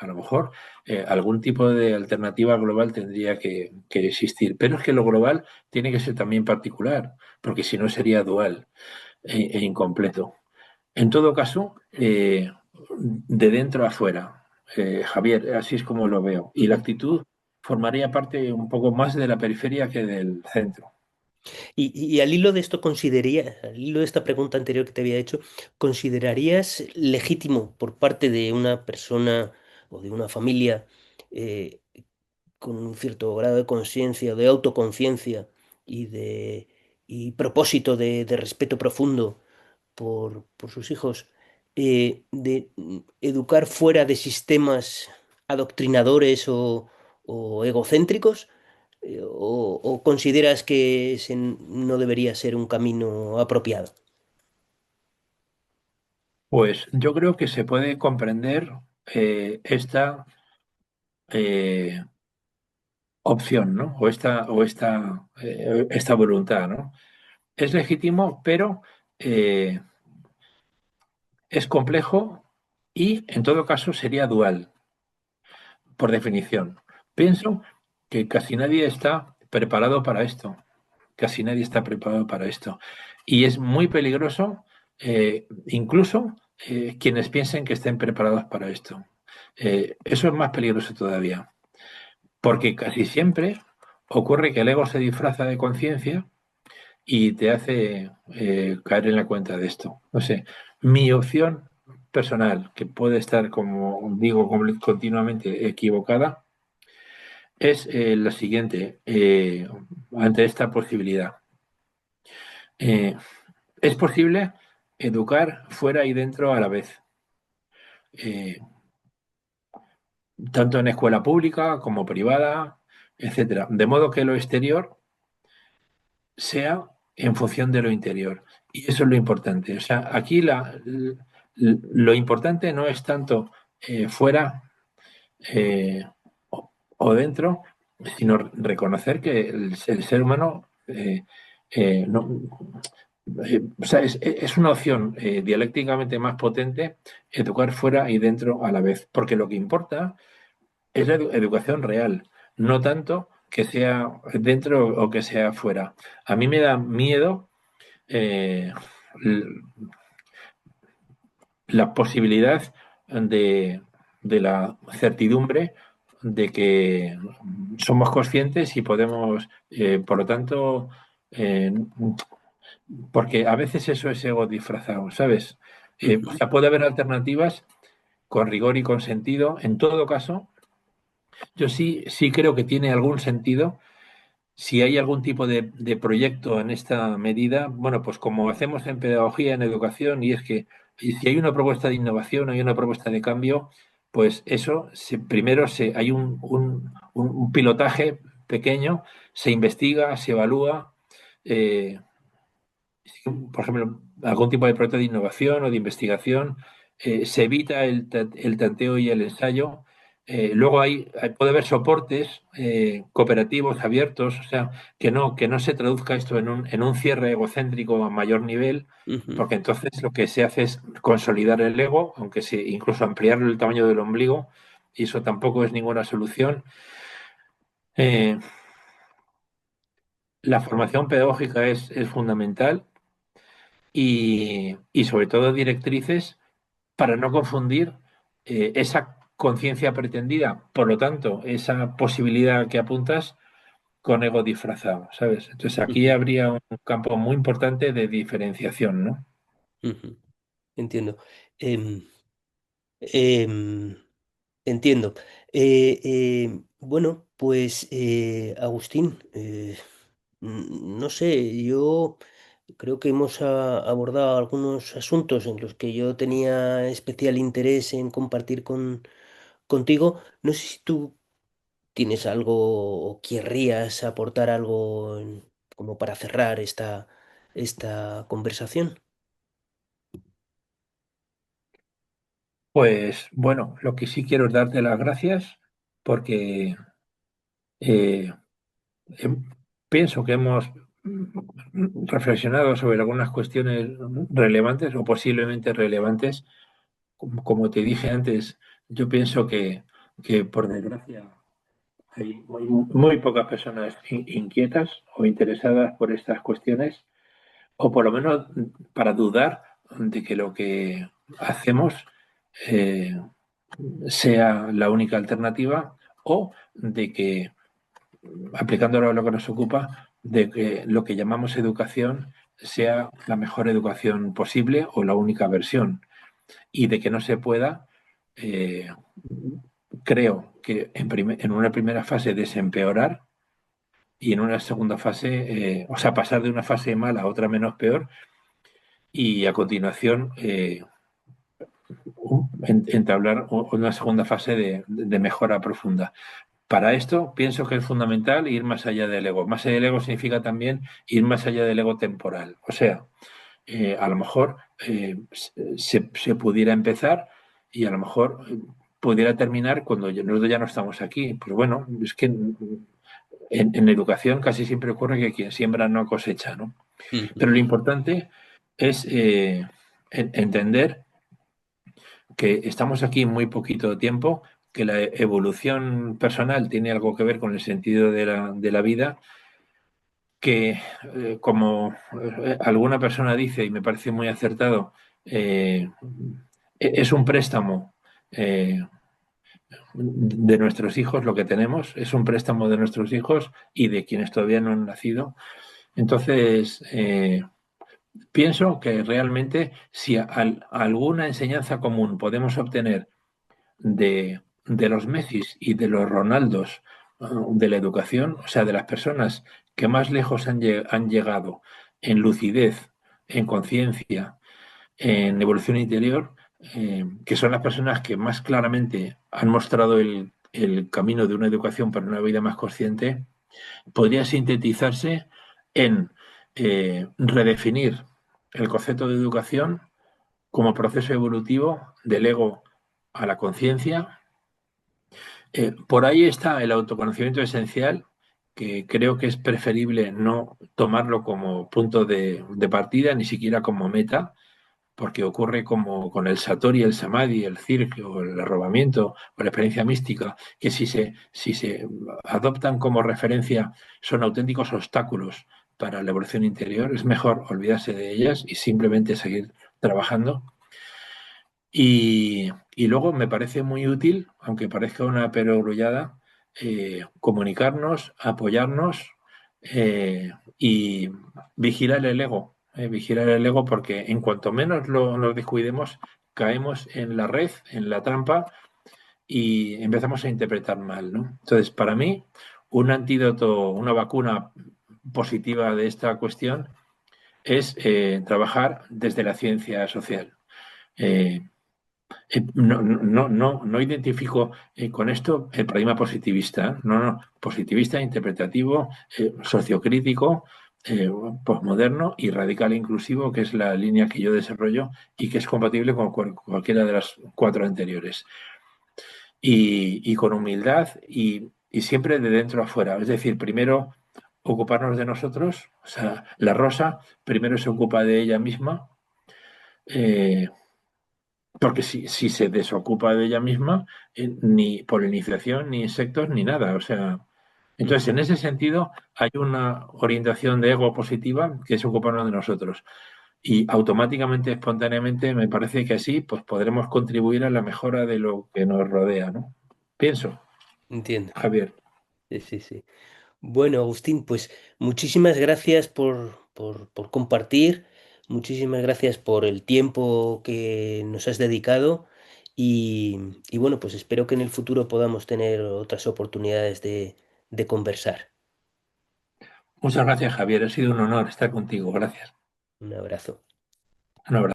algún tipo de alternativa global tendría que existir. Pero es que lo global tiene que ser también particular, porque si no sería dual e incompleto. En todo caso, de dentro a afuera, Javier, así es como lo veo. Y la Ujú. actitud formaría parte un poco más de la periferia que del centro. Y al hilo de esto, al hilo de esta pregunta anterior que te había hecho, ¿considerarías legítimo por parte de una persona o de una familia eh, con un cierto grado de conciencia, de autoconciencia y propósito de respeto profundo por sus hijos, de educar fuera de sistemas adoctrinadores o egocéntricos? ¿O consideras que ese no debería ser un camino apropiado? Pues yo creo que se puede comprender esta eh, opción, ¿no? Esta voluntad, ¿no? Es legítimo, pero eh, es complejo y, en todo caso, sería dual, por definición. Pienso que casi nadie está preparado para esto. Casi nadie está preparado para esto. Y es muy peligroso, incluso quienes piensen que estén preparados para esto. Eso es más peligroso todavía, porque casi siempre ocurre que el ego se disfraza de conciencia y te hace caer en la cuenta de esto. No sé, mi opción personal, que puede estar, como digo, continuamente equivocada, es la siguiente, ante esta posibilidad. Eh, es posible educar fuera y dentro a la vez, eh, tanto en escuela pública como privada, etcétera. De modo que lo exterior sea en función de lo interior. Y eso es lo importante. O sea, aquí lo importante no es tanto fuera eh, o dentro, sino reconocer que el ser humano no, O sea, es una opción dialécticamente más potente educar fuera y dentro a la vez, porque lo que importa es la educación real, no tanto que sea dentro o que sea fuera. A mí me da miedo eh, la posibilidad de, de la certidumbre de que somos conscientes y podemos, por lo tanto, eh, porque a veces eso es ego disfrazado, ¿sabes? O Ujú, sea, puede haber alternativas con rigor y con sentido. En todo caso, yo sí creo que tiene algún sentido si hay algún tipo de proyecto en esta medida, bueno, pues como hacemos en pedagogía, en educación, y es que y si hay una propuesta de innovación, hay una propuesta de cambio, pues eso, primero hay un pilotaje pequeño, se investiga, se evalúa, eh, por ejemplo, algún tipo de proyecto de innovación o de investigación, se evita el tanteo y el ensayo. Luego puede haber soportes cooperativos abiertos, o sea, que no se traduzca esto en un cierre egocéntrico a mayor nivel, ujú, porque entonces lo que se hace es consolidar el ego, aunque incluso ampliar el tamaño del ombligo, y eso tampoco es ninguna solución. Eh, la formación pedagógica es fundamental y sobre todo directrices para no confundir esa conciencia pretendida, por lo tanto, esa posibilidad que apuntas con ego disfrazado, ¿sabes? Entonces aquí ujú, habría un campo muy importante de diferenciación, ¿no? ujú. Entiendo. Em, em, entiendo. Bueno, pues Agustín, no sé, yo creo que hemos abordado algunos asuntos en los que yo tenía especial interés en compartir contigo. No sé si tú tienes algo o querrías aportar algo como para cerrar esta conversación. Pues bueno, lo que sí quiero es darte las gracias porque eh, em- pienso que hemos reflexionado sobre algunas cuestiones relevantes o posiblemente relevantes. Como te dije antes, yo pienso que por desgracia hay muy pocas personas inquietas o interesadas por estas cuestiones, o por lo menos para dudar de que lo que hacemos eh, sea la única alternativa o de que, aplicándolo a lo que nos ocupa, de que lo que llamamos educación sea la mejor educación posible o la única versión y de que no se pueda, eh, creo que en una primera fase desempeorar y en una segunda fase, o sea, pasar de una fase mala a otra menos peor y a continuación entablar una segunda fase de mejora profunda. Para esto pienso que es fundamental ir más allá del ego. Más allá del ego significa también ir más allá del ego temporal. O sea, a lo mejor se pudiera empezar y a lo mejor pudiera terminar cuando nosotros ya no estamos aquí. Pues bueno, es que en educación casi siempre ocurre que quien siembra no cosecha, ¿no? Ujú, Pero lo importante es entender que estamos aquí muy poquito tiempo, que la evolución personal tiene algo que ver con el sentido de la vida, que como alguna persona dice, y me parece muy acertado, es un préstamo de nuestros hijos lo que tenemos, es un préstamo de nuestros hijos y de quienes todavía no han nacido. Entonces, pienso que realmente si alguna enseñanza común podemos obtener de los Messis y de los Ronaldos de la educación, o sea, de las personas que más lejos han llegado en lucidez, en conciencia, en evolución interior, que son las personas que más claramente han mostrado el camino de una educación para una vida más consciente, podría sintetizarse en redefinir el concepto de educación como proceso evolutivo del ego a la conciencia. Por ahí está el autoconocimiento esencial que creo que es preferible no tomarlo como punto de partida, ni siquiera como meta, porque ocurre como con el Satori, el Samadhi, el Cirque o el arrobamiento o la experiencia mística, que si se adoptan como referencia son auténticos obstáculos para la evolución interior, es mejor olvidarse de ellas y simplemente seguir trabajando. Y luego me parece muy útil, aunque parezca una perogrullada, comunicarnos, apoyarnos y vigilar el ego. Vigilar el ego porque en cuanto menos nos descuidemos, caemos en la red, en la trampa y empezamos a interpretar mal, ¿no? Entonces, para mí, un antídoto, una vacuna positiva de esta cuestión es trabajar desde la ciencia social. Eh, no identifico con esto el paradigma positivista, no, positivista, interpretativo, sociocrítico, posmoderno y radical inclusivo, que es la línea que yo desarrollo y que es compatible con cualquiera de las cuatro anteriores. Y con humildad y siempre de dentro a afuera, es decir, primero ocuparnos de nosotros, o sea, la rosa primero se ocupa de ella misma, eh, porque si se desocupa de ella misma, ni polinización, ni insectos, ni nada. O sea, entonces en Ujú. ese sentido hay una orientación de ego positiva que es ocuparnos de nosotros. Y automáticamente, espontáneamente, me parece que así pues podremos contribuir a la mejora de lo que nos rodea, ¿no? Pienso, Entiendo. Javier. Sí, sí, sí. Bueno, Agustín, pues muchísimas gracias por compartir, muchísimas gracias por el tiempo que nos has dedicado y bueno, pues espero que en el futuro podamos tener otras oportunidades de conversar. Muchas gracias, Javier. Ha sido un honor estar contigo. Gracias. Un abrazo. Un abrazo.